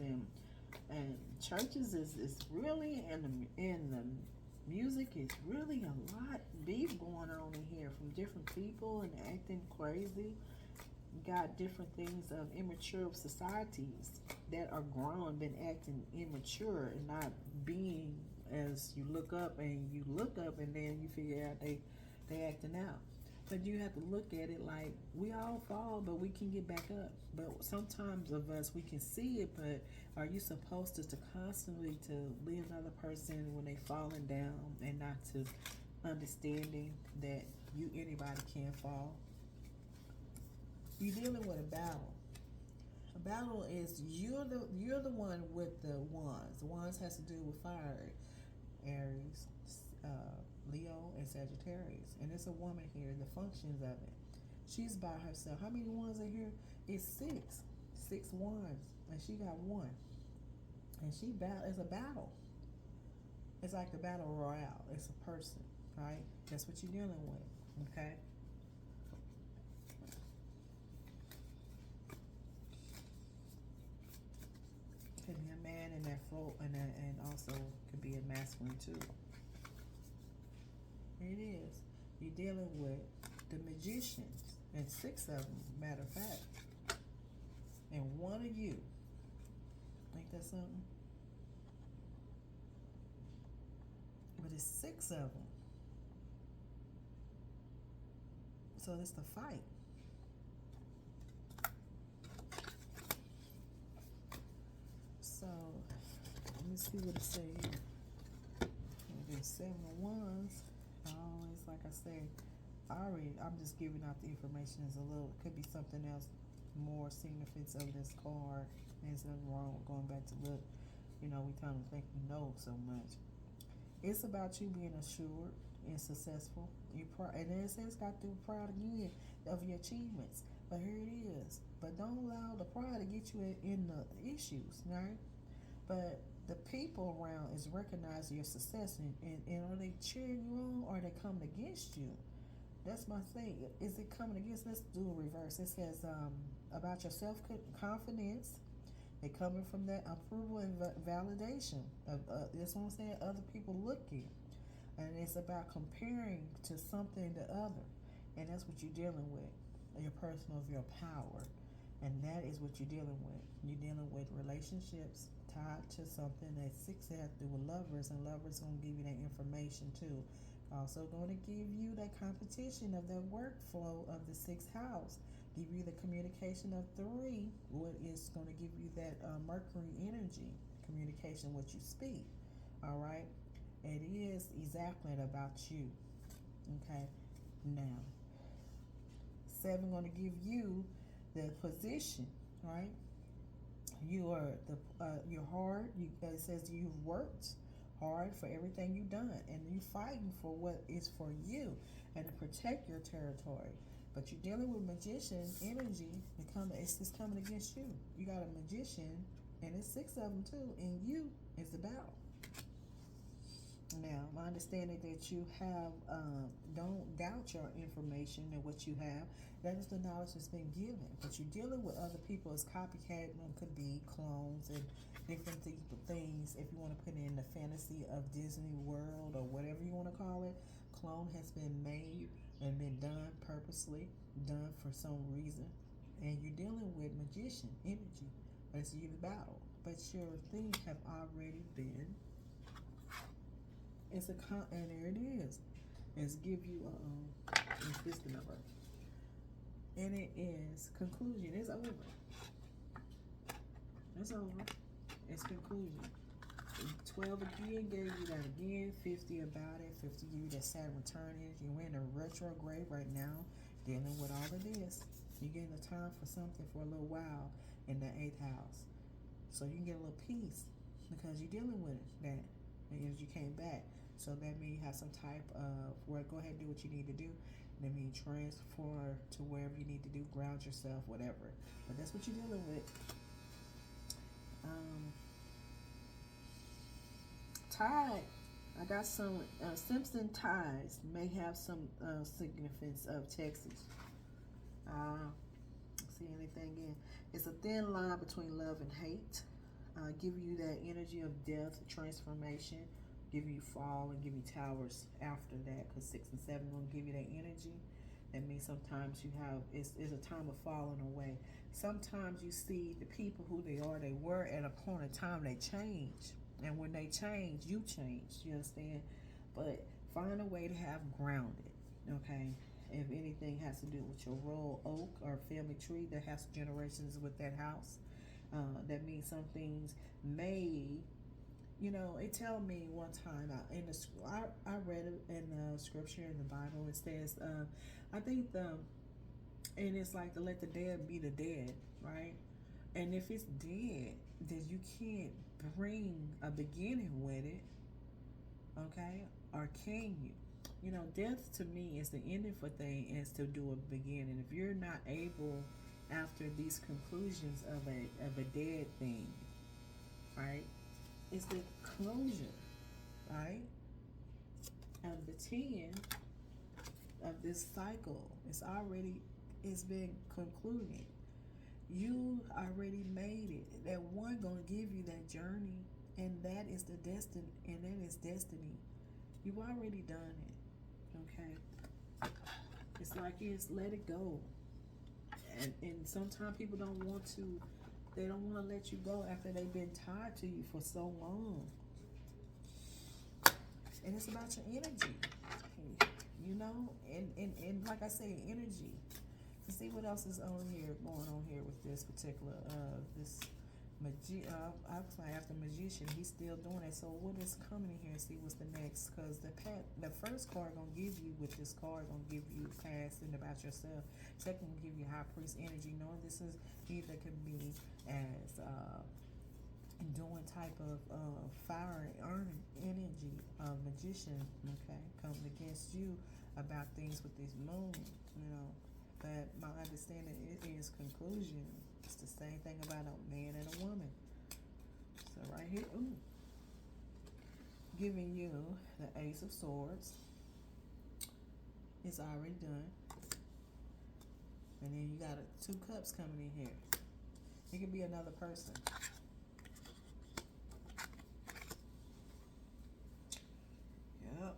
and churches is really, and the music is really a lot beef going on in here from different people and acting crazy. Got different things of immature societies that are grown, been acting immature and not being as you look up, and then you figure out they acting out. But you have to look at it like we all fall, but we can get back up. But sometimes of us, we can see it, but are you supposed to constantly to leave another person when they falling down and not to understanding that anybody can fall? You're dealing with a battle. A battle is you're the one with the wands. The wands has to do with fire, Aries, Leo, and Sagittarius. And it's a woman here, the functions of it. She's by herself. How many wands are here? It's 6. 6 wands. And she got 1. And it's a battle. It's like the battle royale. It's a person, right? That's what you're dealing with, okay? Could be a man in that float, and also could be a masculine too. It is. You're dealing with the magicians, and 6 of them, matter of fact. And 1 of you. Ain't that something? But it's 6 of them. So it's the fight. So let me see what it says here. There's 7 of Wands. Always, like I say, I'm just giving out the information as a little. It could be something else more significance of this card. There's nothing wrong with going back to look. You know, we kind of think we know so much. It's about you being assured and successful. And then it says got to be proud again of your achievements. But here it is. But don't allow the pride to get you in the issues, right? But the people around is recognizing your success, and are they cheering you on, or are they coming against you? That's my thing. Is it coming against? Let's do a reverse. It says about your self-confidence. They're coming from that approval and validation. That's what I'm saying, other people looking. And it's about comparing to something to other. And that's what you're dealing with. Your personal of your power. And that is what you're dealing with. You're dealing with relationships tied to something that six has to do with lovers, and lovers going to give you that information too. Also going to give you that competition of that workflow of the sixth house. Give you the communication of 3, what is going to give you that Mercury energy, communication, what you speak. All right, it is exactly about you. Okay, now 7 going to give you the position, right? You are you're hard. It says you've worked hard for everything you've done, and you're fighting for what is for you and to protect your territory. But you're dealing with magician energy. It's just coming against you. You got a magician, and it's 6 of them too, and you is the battle. Now, my understanding that you have, don't doubt your information and what you have. That is the knowledge that's been given. But you're dealing with other people as copycat. Them could be clones and different things. If you want to put in the fantasy of Disney World or whatever you want to call it, clone has been made and been done purposely, done for some reason. And you're dealing with magician energy. That's you the battle. But your things have already been. And there it is. It's give you it's this the number. And it is conclusion. It's over. It's over. It's conclusion. 12 again gave you that again. 50 about it. 50 give you that Saturn returning. You're in a retrograde right now, dealing with all of this. You're getting the time for something for a little while in the 8th house. So you can get a little peace because you're dealing with that. And as you came back. So that means you have some type of, well, go ahead and do what you need to do. That means transfer to wherever you need to do, ground yourself, whatever. But that's what you're dealing with. Tide. I got some Simpson ties may have some significance of Texas. See anything in? It's a thin line between love and hate. Give you that energy of death, transformation. Give you fall and give you towers after that, because 6 and 7 will give you that energy. That means sometimes you have, it's a time of falling away. Sometimes you see the people who they were at a point in time, they change. And when they change, you change, you understand? But find a way to have grounded, okay? If anything has to do with your royal oak or family tree that has generations with that house, that means some things may, you know, it tell me one time in the I read it in the scripture in the Bible. It says, I think and it's like to let the dead be the dead, right? And if it's dead, then you can't bring a beginning with it, okay? Or can you? You know, death to me is the ending for things, is to do a beginning. If you're not able, after these conclusions of a dead thing, right? It's the closure, right? Of the 10 of this cycle. It's been concluded. You already made it. That one gonna give you that journey, and that is the destiny, and that is destiny. You've already done it. Okay. It's like let it go. And sometimes people don't want to. They don't want to let you go after they've been tied to you for so long. And it's about your energy, you know, and like I say, energy. Let's see what else is on here, going on here with this particular, this I was like, after Magician, he's still doing it. So what is coming in here and see what's the next? Because the first card gonna give you with this card gonna give you past and about yourself. Second gonna give you high priest energy. Knowing this is either can be as doing type of fire and energy magician, okay, coming against you about things with this moon, you know. But my understanding it is conclusion. It's the same thing about a man and a woman. So right here, ooh, giving you the Ace of Swords. It's already done. And then you got two cups coming in here. It could be another person. Yep.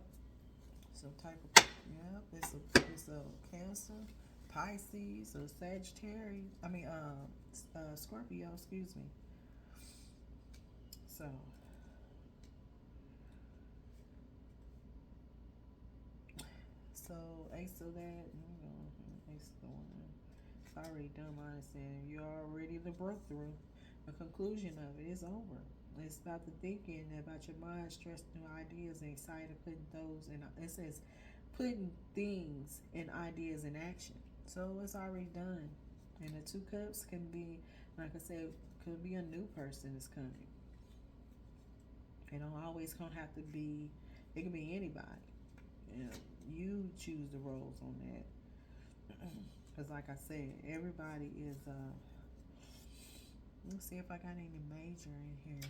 Some type of, yep. It's a Cancer, Pisces, or Sagittarius. Scorpio, excuse me. So, Ace of that, Ace of the one. It's already done, my understanding. You're already the breakthrough. The conclusion of it is over. It's about the thinking, about your mind, stress new ideas, and excited putting those in. It says putting things and ideas in action. So it's already done. And the two cups can be, like I said, could be a new person that's coming. It don't always gonna have to be. It can be anybody. You know, you choose the roles on that. Because like I said, everybody is let's see if I got any major in here.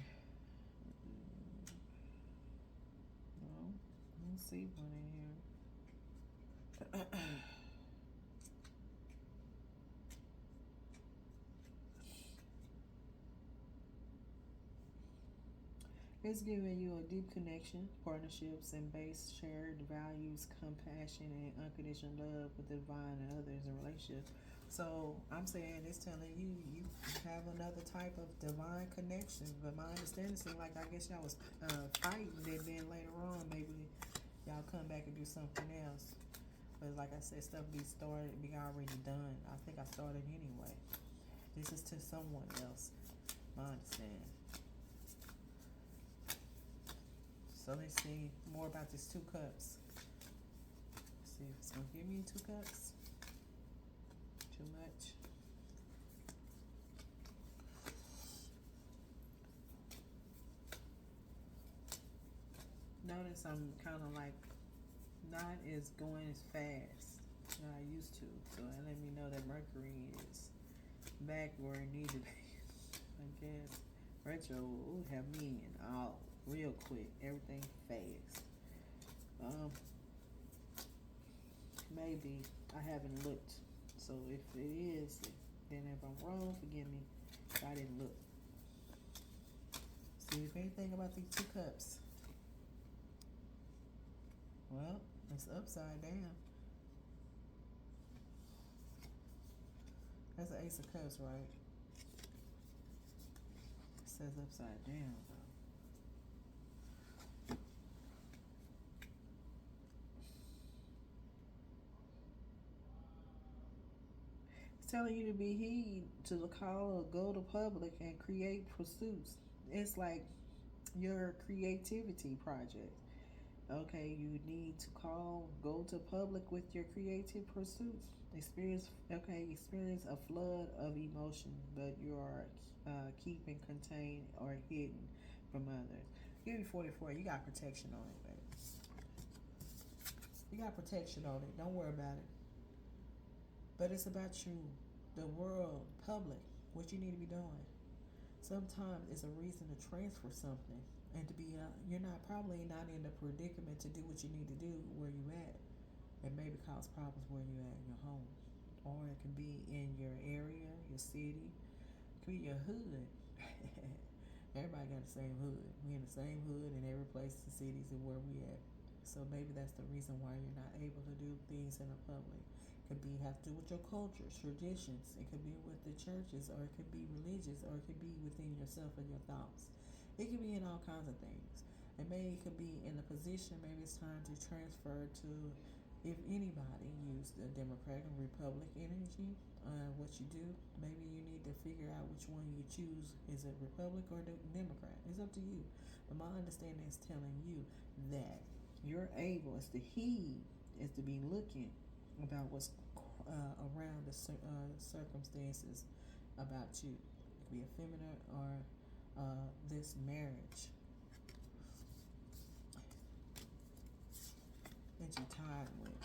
No, I don't see one in here. It's giving you a deep connection, partnerships, and base shared values, compassion, and unconditional love with the divine and others in relationships. So I'm saying it's telling you you have another type of divine connection. But my understanding seems like I guess y'all was fighting, and then later on maybe y'all come back and do something else. But like I said, stuff be already done. I think I started anyway. This is to someone else. My understanding. So let's see more about this two cups. Let's see if it's gonna give me two cups. Too much. Notice I'm kind of like not as going as fast as I used to. So that let me know that Mercury is back where it needed to be. I guess retro will have me in all real quick, everything fast. Maybe I haven't looked. So if it is, then if I'm wrong, forgive me. I didn't look. See if anything about these two cups. Well, it's upside down. That's the Ace of Cups, right? It says upside down, though. It's telling you to be heed to the call or go to public and create pursuits. It's like your creativity project. Okay, you need to go to public with your creative pursuits. Experience a flood of emotion, but you are keeping contained or hidden from others. Give me 44. You got protection on it, baby. You got protection on it. Don't worry about it. But it's about you, the world, public, what you need to be doing. Sometimes it's a reason to transfer something and to be you're not probably not in the predicament to do what you need to do where you at. It maybe cause problems where you at in your home, or it can be in your area, your city, it could be your hood. Everybody got the same hood. We in the same hood in every place, the cities, and where we at. So maybe that's the reason why you're not able to do things in the public. It could be have to do with your culture, traditions. It could be with the churches, or it could be religious, or it could be within yourself and your thoughts. It could be in all kinds of things. And maybe it could be in a position. Maybe it's time to transfer to if anybody used the Democratic and Republic energy, what you do, maybe you need to figure out which one you choose. Is it Republic or the Democrat? It's up to you. But my understanding is telling you that you're able, as the he, is to be looking about what's around the circumstances about you. It could be a feminine or this marriage that you're tied with.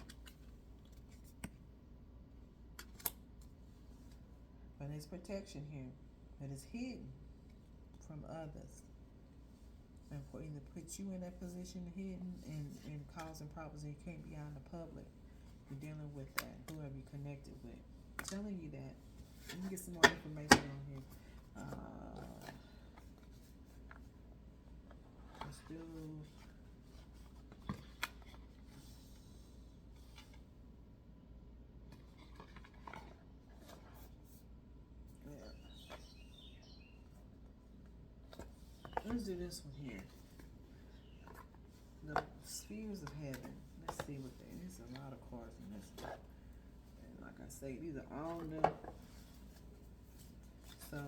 But there's protection here that is hidden from others. And for either put you in that position hidden and causing problems and you can't be out in the public. You're dealing with that, whoever you're connected with. I'm telling you that. Let me get some more information on here. Let's do... Let's do this one here. The spheres of heaven. Let's see what they. There's a lot of cards in this one. And like I say, these are all new. So,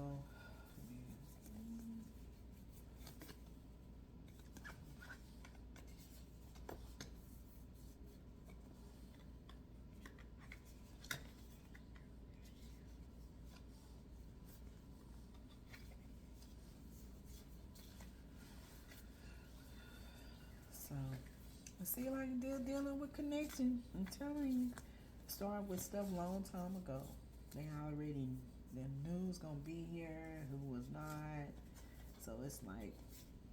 let's see how you dealing with connection. I'm telling you. Started with stuff long time ago. They already the news gonna be here, who was not. So it's like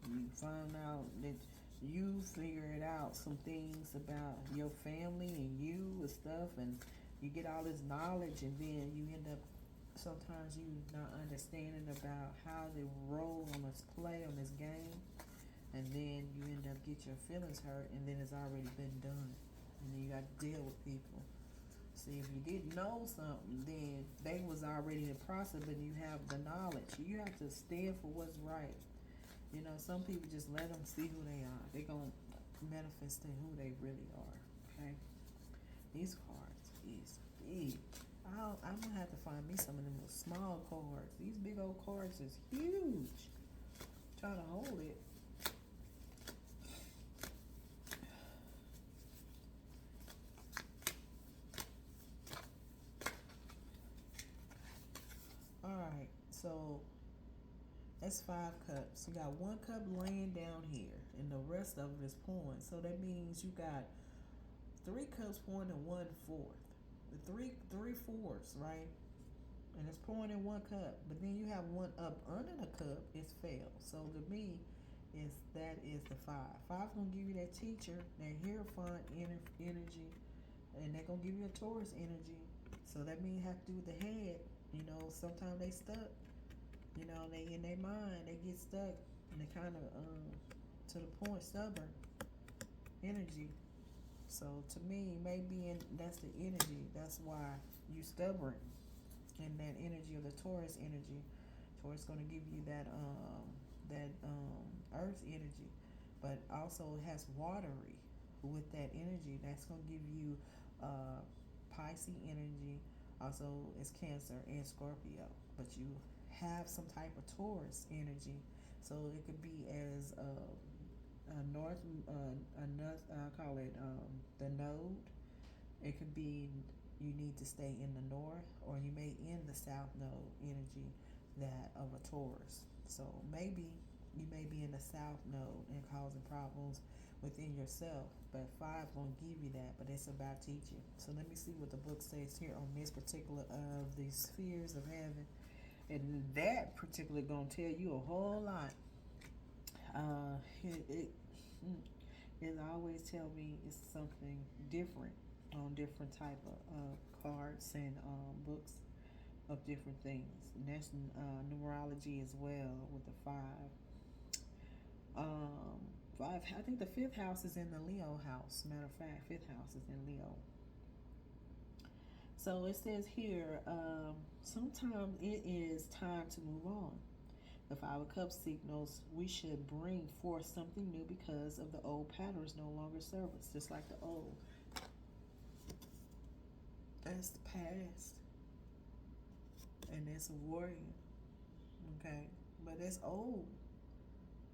you find out that you figured out some things about your family and you and stuff, and you get all this knowledge, and then you end up sometimes you not understanding about how they roll on this play on this game, and then you end up get your feelings hurt, and then it's already been done, and then you got to deal with people. See, if you didn't know something, then they was already in the process, but you have the knowledge. You have to stand for what's right. You know, some people just let them see who they are. They're going to manifest who they really are, okay? These cards is big. I'm going to have to find me some of them little small cards. These big old cards is huge. Try to hold it. Alright, so that's 5 cups. You got 1 cup laying down here, and the rest of it is pouring. So that means you got 3 cups pouring and 1/4. The three fourths, right? And it's pouring in 1 cup. But then you have 1 up under the cup, it's failed. So to me, that is the 5. 5 gonna give you that teacher, that hierophant energy, and they're gonna give you a Taurus energy. So that means you have to do with the head. You know, sometimes they stuck. You know, they in their mind, they get stuck, and they kind of to the point stubborn energy. So to me, maybe that's the energy. That's why you stubborn in that energy of the Taurus energy. Taurus gonna give you that earth energy, but also it has watery with that energy. That's gonna give you Pisces energy. Also, it's Cancer and Scorpio, but you have some type of Taurus energy, so it could be as a north, I call it the node. It could be you need to stay in the north, or you may in the south node energy that of a Taurus. So maybe you may be in the south node and causing problems within yourself, but 5 gonna give you that, but it's about teaching. So let me see what the book says here on this particular of the spheres of heaven, and that particular gonna tell you a whole lot. It always tell me it's something different on different type of cards and books of different things. And that's numerology as well with the 5. 5. I think the 5th house is in the Leo house. Matter of fact, 5th house is in Leo. So it says here, sometimes it is time to move on. The 5 of Cups signals we should bring forth something new because of the old patterns no longer serve us, just like the old. That's the past. And it's a warrior. Okay? But it's old.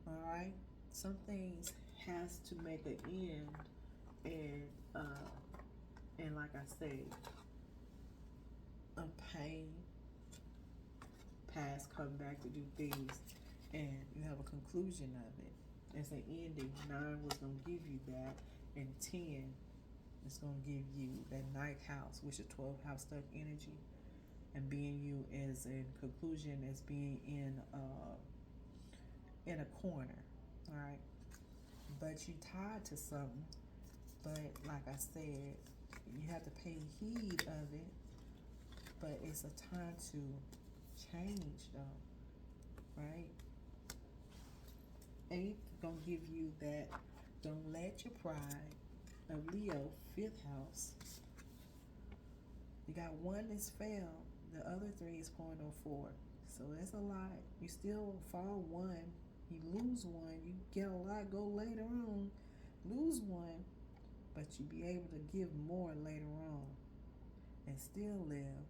Alright? Some things has to make an end, and like I said, a pain, past come back to do things, and you have a conclusion of it. It's an ending. 9 was gonna give you that, and 10 is gonna give you that 9th house, which is 12th house stuck energy, and being you as in conclusion as being in a corner. All right, but you tied to something. But like I said, you have to pay heed of it. But it's a time to change, though, right? 8 gonna give you that. Don't let your pride of Leo, 5th house. You got 1 that's failed. The other 3 is point on 4. So it's a lot. You still fall 1. You lose 1. You get a lot, go later on. Lose 1. But you be able to give more later on. And still live.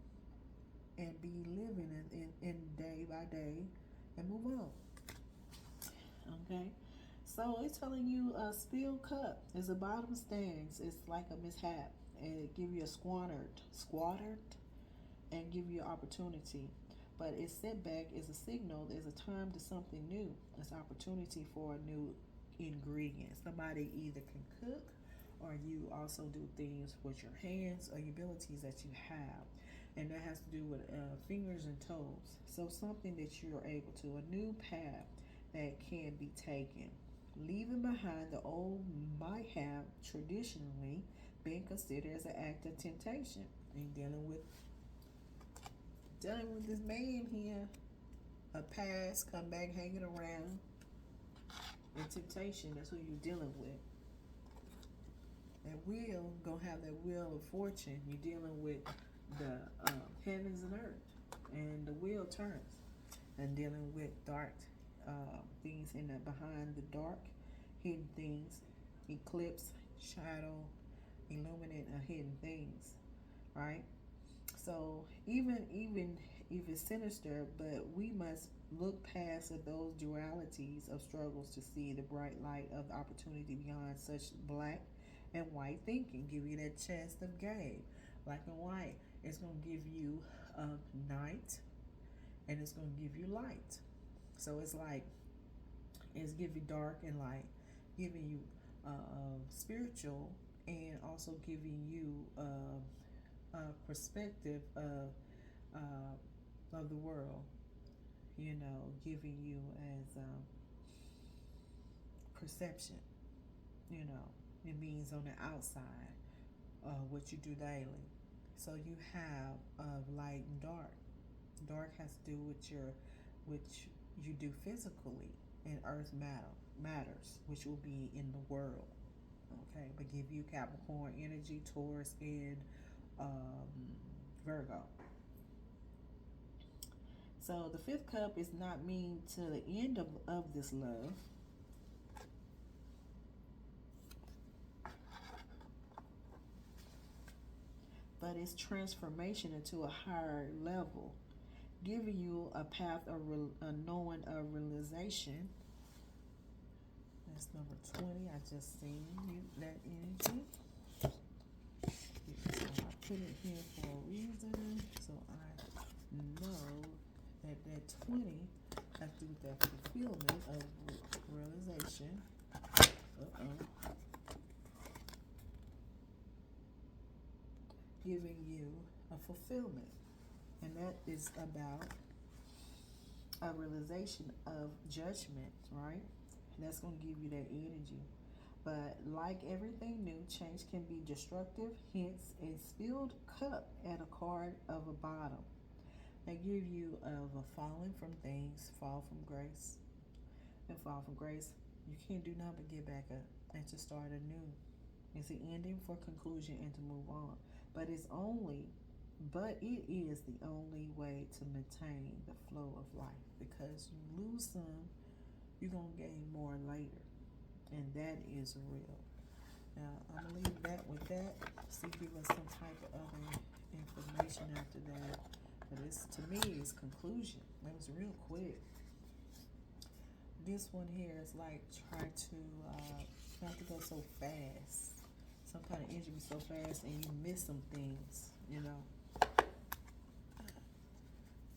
And be living in day by day. And move on. Okay? So it's telling you a spilled cup is a bottom stands. It's like a mishap. And it give you a squattered, and give you opportunity. But its setback is a signal. There's a time to something new. It's opportunity for a new ingredient. Somebody either can cook, or you also do things with your hands or your abilities that you have. And that has to do with fingers and toes. So something that you're able to, a new path that can be taken. Leaving behind the old might have traditionally been considered as an act of temptation. And dealing with this man here, a past, come back hanging around, and temptation, that's who you're dealing with. That wheel, gonna have that wheel of fortune. You're dealing with the heavens and earth, and the wheel turns, and dealing with dark things in the behind the dark, hidden things, eclipse, shadow, illuminate, hidden things, right? So even if it's sinister, but we must look past those dualities of struggles to see the bright light of the opportunity beyond such black and white thinking. Give you that chance of game. Black and white, it's going to give you night, and it's going to give you light. So it's like, it's giving dark and light, giving you spiritual, and also giving you a perspective of the world, giving you as perception, it means on the outside, what you do daily. So you have light and dark. Dark has to do with which you do physically, and earth matters, which will be in the world. Okay, but give you Capricorn energy, Taurus, and Virgo. So the 5th cup is not mean to the end of this love. But it's transformation into a higher level, giving you a path of a knowing of realization. That's number 20. I just seen you that energy. So I put it here for a reason, so I know that 20 has to do with that fulfillment of realization. Giving you a fulfillment, and that is about a realization of judgment, right? And that's going to give you that energy. But like everything new, change can be destructive. Hence, a spilled cup and a card of a bottom. They give you of a falling from things, fall from grace, and fall from grace. You can't do nothing but get back up and to start anew. It's an ending for conclusion and to move on. But it is the only way to maintain the flow of life. Because you lose some, you're going to gain more later. And that is real. Now, I'm going to leave that with that. See, give us some type of other after that. But this, to me, is conclusion. It was real quick. This one here is like try to not to go so fast. Some kind of energy be so fast and you miss some things, you know.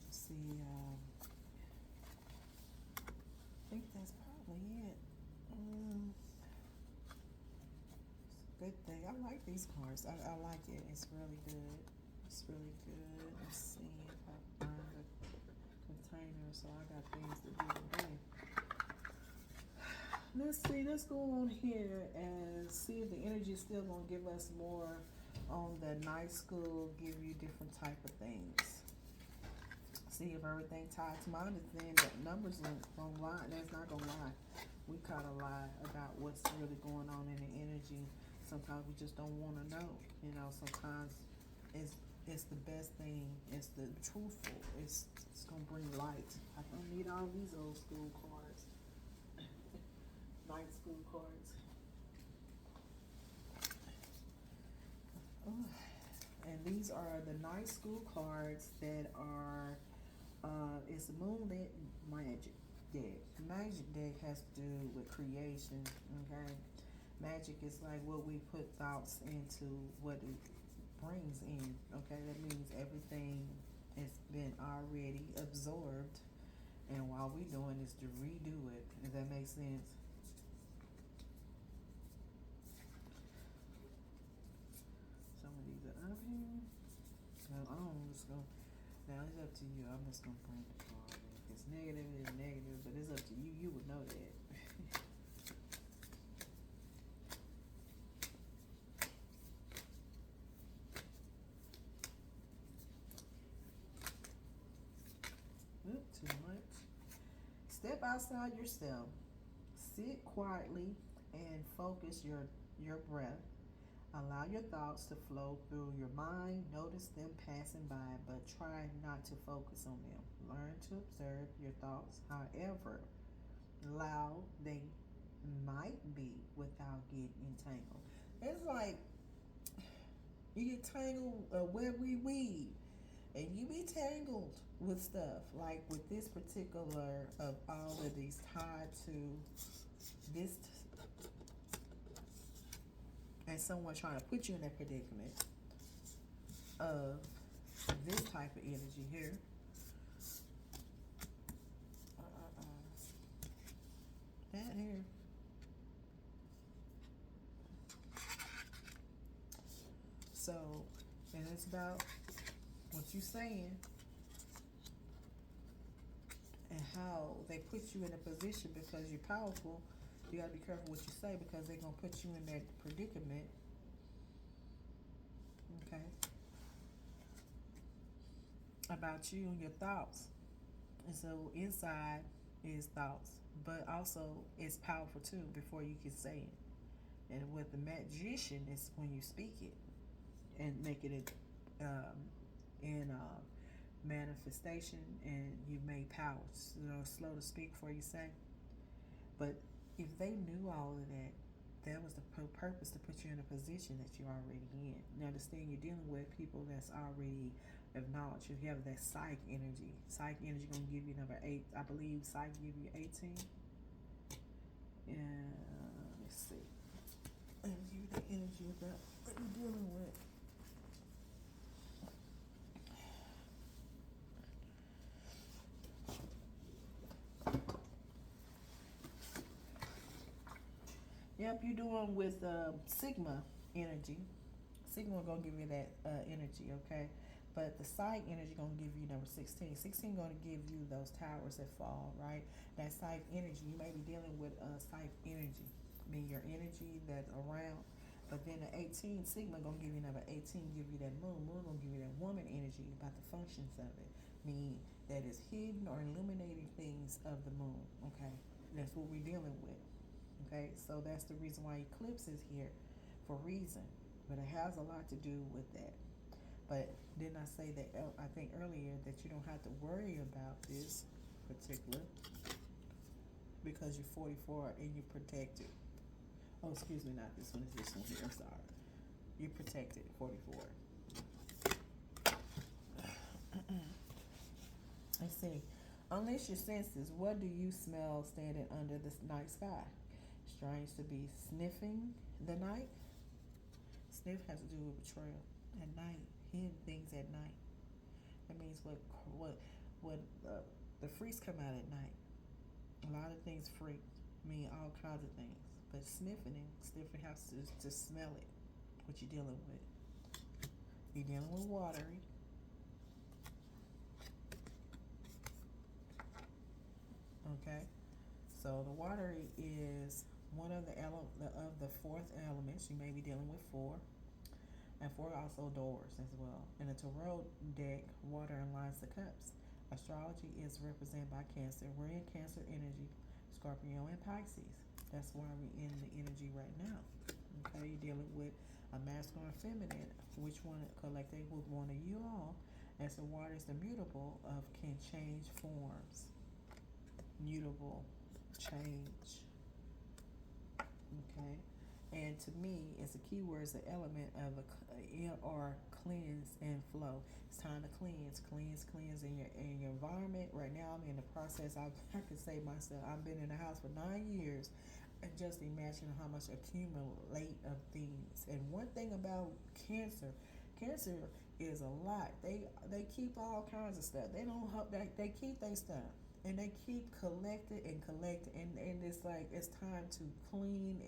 See, I think that's probably it. Good thing. I like these cards. I like it. It's really good. It's really good. Let's see if I find the container. So I got things to do today. Let's see. Let's go on here and see if the energy is still going to give us more on the night school, give you different type of things. See if everything ties to mine. Then the numbers don't lie. That's not going to lie. We kind of lie about what's really going on in the energy. Sometimes we just don't want to know. You know, sometimes it's the best thing. It's the truthful. It's going to bring light. I don't need all these old school cards. Night school cards. And these are the night school cards that are, it's Moonlit Magic deck. Magic deck has to do with creation, okay? Magic is like what we put thoughts into what it brings in, okay? That means everything has been already absorbed, and all we're doing is to redo it. Does that make sense? Some of these are up here. I'm just gonna, now it's up to you. I'm just gonna bring the card. If it's negative, it's negative, but it's up to you. You would know that. Too much. Step outside yourself. Sit quietly and focus your breath. Allow your thoughts to flow through your mind. Notice them passing by, but try not to focus on them. Learn to observe your thoughts, however loud they might be, without getting entangled. It's like you get tangled where we weave. And you be tangled with stuff, like with this particular of all of these tied to this, and someone trying to put you in that predicament of this type of energy here. That here. So, and it's about what you saying and how they put you in a position because you're powerful. You gotta be careful what you say because they're gonna put you in that predicament. Okay. About you and your thoughts. And so inside is thoughts, but also it's powerful too before you can say it. And with the magician, it's when you speak it and make it in manifestation, and you made power. You know, slow to speak before you say. But if they knew all of that, that was the purpose, to put you in a position that you're already in. Now, understand you're dealing with people that's already acknowledged. If you have that psych energy gonna give you number 8. I believe psych give you 18. And let's see. Let me give you the energy about what you're dealing with. Yep, you're doing with Sigma energy. Sigma gonna give you that energy, okay? But the side energy gonna give you number 16. 16 gonna give you those towers that fall, right? That side energy, you may be dealing with side energy, meaning your energy that's around. But then the 18 Sigma gonna give you number 18, give you that moon. Moon gonna give you that woman energy about the functions of it, meaning that is hidden or illuminating things of the moon. Okay, that's what we're dealing with. Okay, so that's the reason why eclipse is here, for a reason. But it has a lot to do with that. But didn't I say that, I think earlier, that you don't have to worry about this particular, because you're 44 and you're protected. Oh, excuse me, not this one, it's this one here, I'm sorry. You're protected, 44. see. Unleash your senses. What do you smell standing under the night sky? Strange to be sniffing the night. Sniff has to do with betrayal at night, hidden things at night. That means what the freaks come out at night. A lot of things freak mean all kinds of things. But sniffing has to smell it. What you dealing with? You're dealing with watery. Okay. So the watery is one of the fourth elements. You may be dealing with four. And four also doors as well. In the tarot deck, water aligns the cups. Astrology is represented by Cancer. We're in Cancer energy, Scorpio and Pisces. That's why we're in the energy right now. Okay, you're dealing with a masculine and feminine. Which one collecting with one of you all? As the water is the mutable of can change forms. Mutable, change. Okay. And to me, it's a key word, it's an element of or cleanse and flow. It's time to cleanse in your environment. Right now, I'm in the process. I can say myself, I've been in the house for 9 years, and just imagine how much accumulate of things. And one thing about Cancer is a lot. They keep all kinds of stuff. They don't help. They keep their stuff. And they keep collecting, and it's like it's time to clean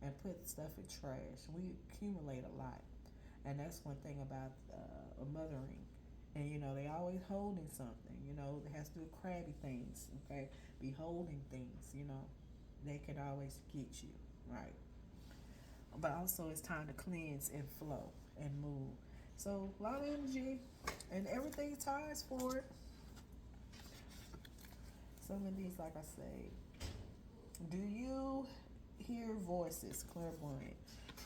and put stuff in trash. We accumulate a lot, and that's one thing about mothering. And they always holding something. It has to do with crabby things. Okay, be holding things. They can always get you right. But also, it's time to cleanse and flow and move. So a lot of energy, and everything ties for it. Some of these, like I say, do you hear voices? Clairvoyant.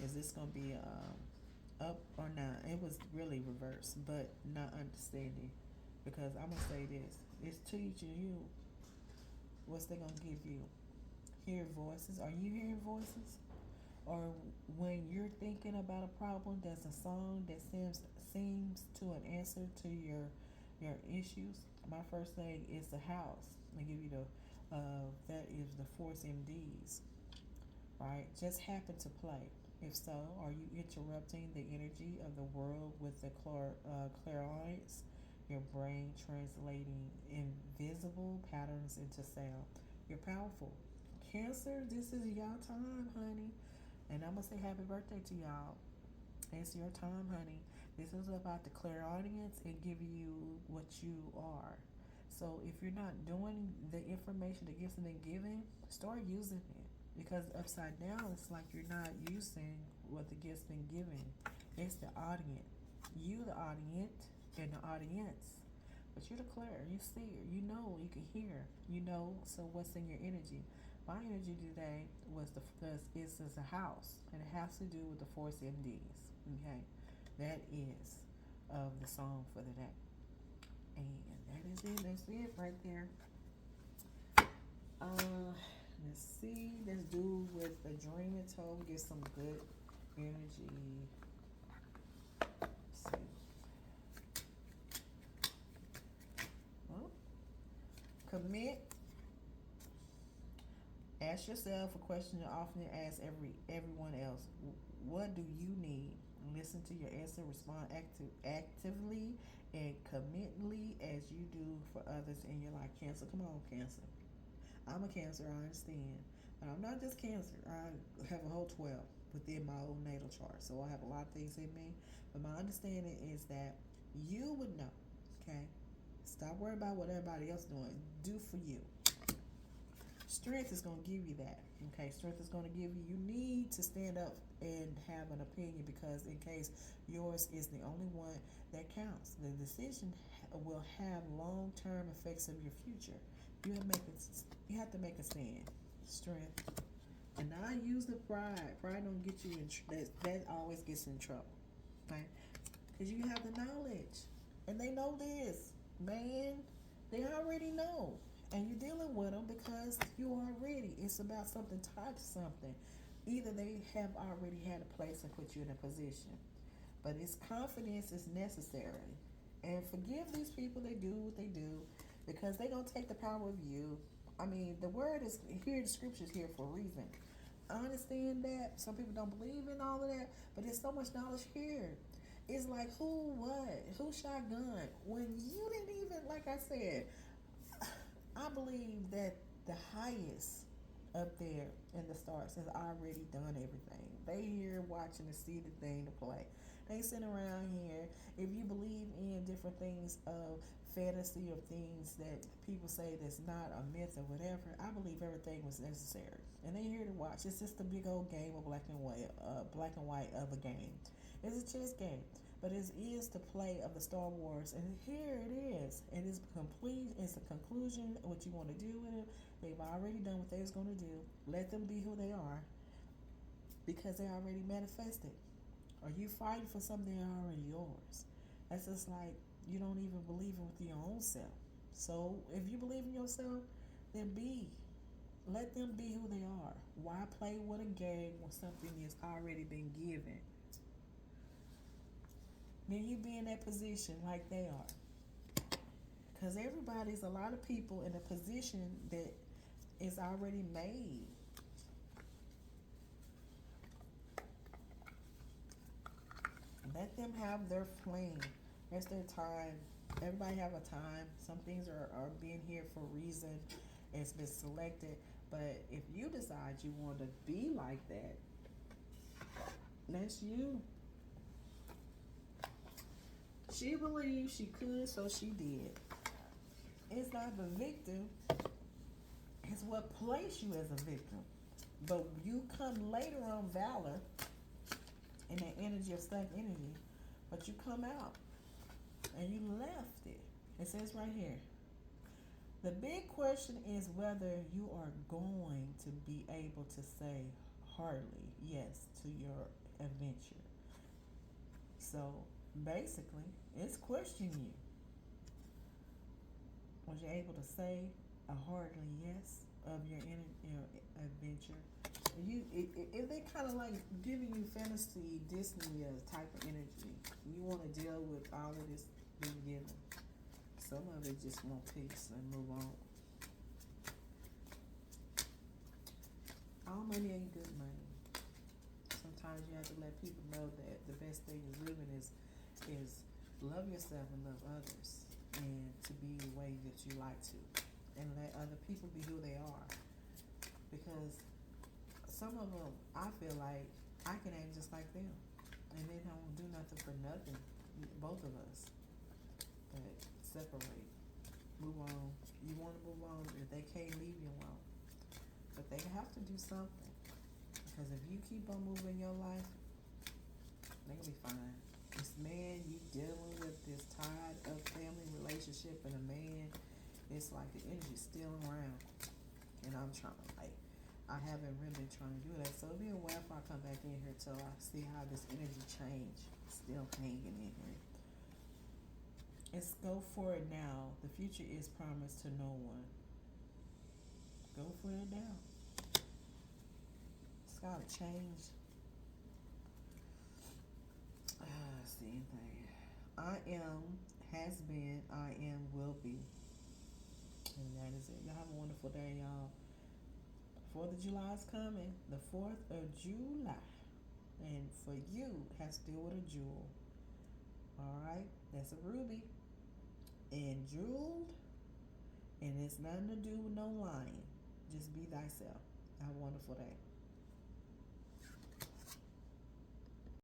Is this going to be up or not? It was really reversed, but not understanding. Because I'm going to say this. It's teaching you what's they going to give you. Hear voices. Are you hearing voices? Or when you're thinking about a problem, there's a song that seems to an answer to your issues. My first thing is the house. I give you that is the force MDs, right? Just happen to play. If so, are you interrupting the energy of the world with the clairaudience? Your brain translating invisible patterns into sound. You're powerful. Cancer, this is y'all time, honey. And I'm going to say happy birthday to y'all. It's your time, honey. This is about the clairaudience and giving you what you are. So if you're not doing the information, the gifts have been given, start using it. Because upside down, it's like you're not using what the gifts been given. It's the audience. You the audience and the audience. But you're the clair, you see it, you know, you can hear, so what's in your energy? My energy today is a house, and it has to do with the force MDs. Okay, that is of the song for the day. And that is it. That's it right there. Let's see. Let's do with the dreaming toe. Get some good energy. Let's see. Well, commit. Ask yourself a question you often ask everyone else. What do you need? Listen to your answer. Respond actively and committedly as you do for others in your life. Cancer, come on, Cancer. I'm a Cancer, I understand. But I'm not just Cancer. I have a whole 12 within my own natal chart. So I have a lot of things in me. But my understanding is that you would know, okay? Stop worrying about what everybody else doing. Do for you. Strength is going to give you that. Okay, strength is going to give you. You need to stand up and have an opinion, because in case yours is the only one that counts, the decision will have long-term effects of your future. You have to make a stand. Strength. And I use the pride. Pride don't get you in. That always gets in trouble, right? Because you have the knowledge, and they know this, man. They already know. And you're dealing with them because you are ready. It's about something tied to something. Either they have already had a place and put you in a position. But it's confidence is necessary. And forgive these people, they do what they do. because they're going to take the power of you. I mean, the word is here, the scripture's here for a reason. I understand that. Some people don't believe in all of that, but there's so much knowledge here. It's like who what? Who shot gun? When you didn't even, like I said, I believe that the highest up there in the stars has already done everything. They here watching to see the thing to play. They sitting around here. If you believe in different things of fantasy or things that people say that's not a myth or whatever, I believe everything was necessary. And they here to watch. It's just a big old game of black and white of a game. It's a chess game. But it is the play of the Star Wars, and here it is. It is complete. It's a conclusion. What you want to do with it? They've already done what they was going to do. Let them be who they are, because they already manifested. Are you fighting for something that's already yours? That's just like you don't even believe in with your own self. So if you believe in yourself, then be. Let them be who they are. Why play with a game when something has already been given? Then you be in that position like they are. Because everybody's, a lot of people in a position that is already made. Let them have their flame. That's their time. Everybody have a time. Some things are being here for a reason. It's been selected. But if you decide you want to be like that, that's you. She believed she could, so she did. It's not the victim. It's what placed you as a victim. But you come later on valor in that energy of stuck energy. But you come out and you left it. It says right here. The big question is whether you are going to be able to say heartily yes to your adventure. So basically, it's questioning you. Was you able to say a heartily yes of your adventure? If they kind of like giving you fantasy Disney type of energy, you want to deal with all of this being given. Some of it just want peace and move on. All money ain't good money. Sometimes you have to let people know that the best thing is living is love yourself and love others, and to be the way that you like to, and let other people be who they are. Because some of them, I feel like I can act just like them, and they don't do nothing for nothing. Both of us, but separate, move on. You want to move on. If they can't leave you alone, but they have to do something. Because if you keep on moving your life, they're gonna be fine. This man you dealing with, this tied up family relationship, and a man, it's like the energy's still around. And I'm trying to, like, I haven't really been trying to do that. So it'll be a while before I come back in here till I see how this energy change. Still hanging in here. It's go for it now. The future is promised to no one. Go for it now. It's gotta change. Same thing. I am, has been, I am, will be. And that is it. Y'all have a wonderful day, y'all. 4th of July is coming. The 4th of July. And for you, has to deal with a jewel. Alright? That's a ruby. And jeweled. And it's nothing to do with no lying. Just be thyself. Have a wonderful day.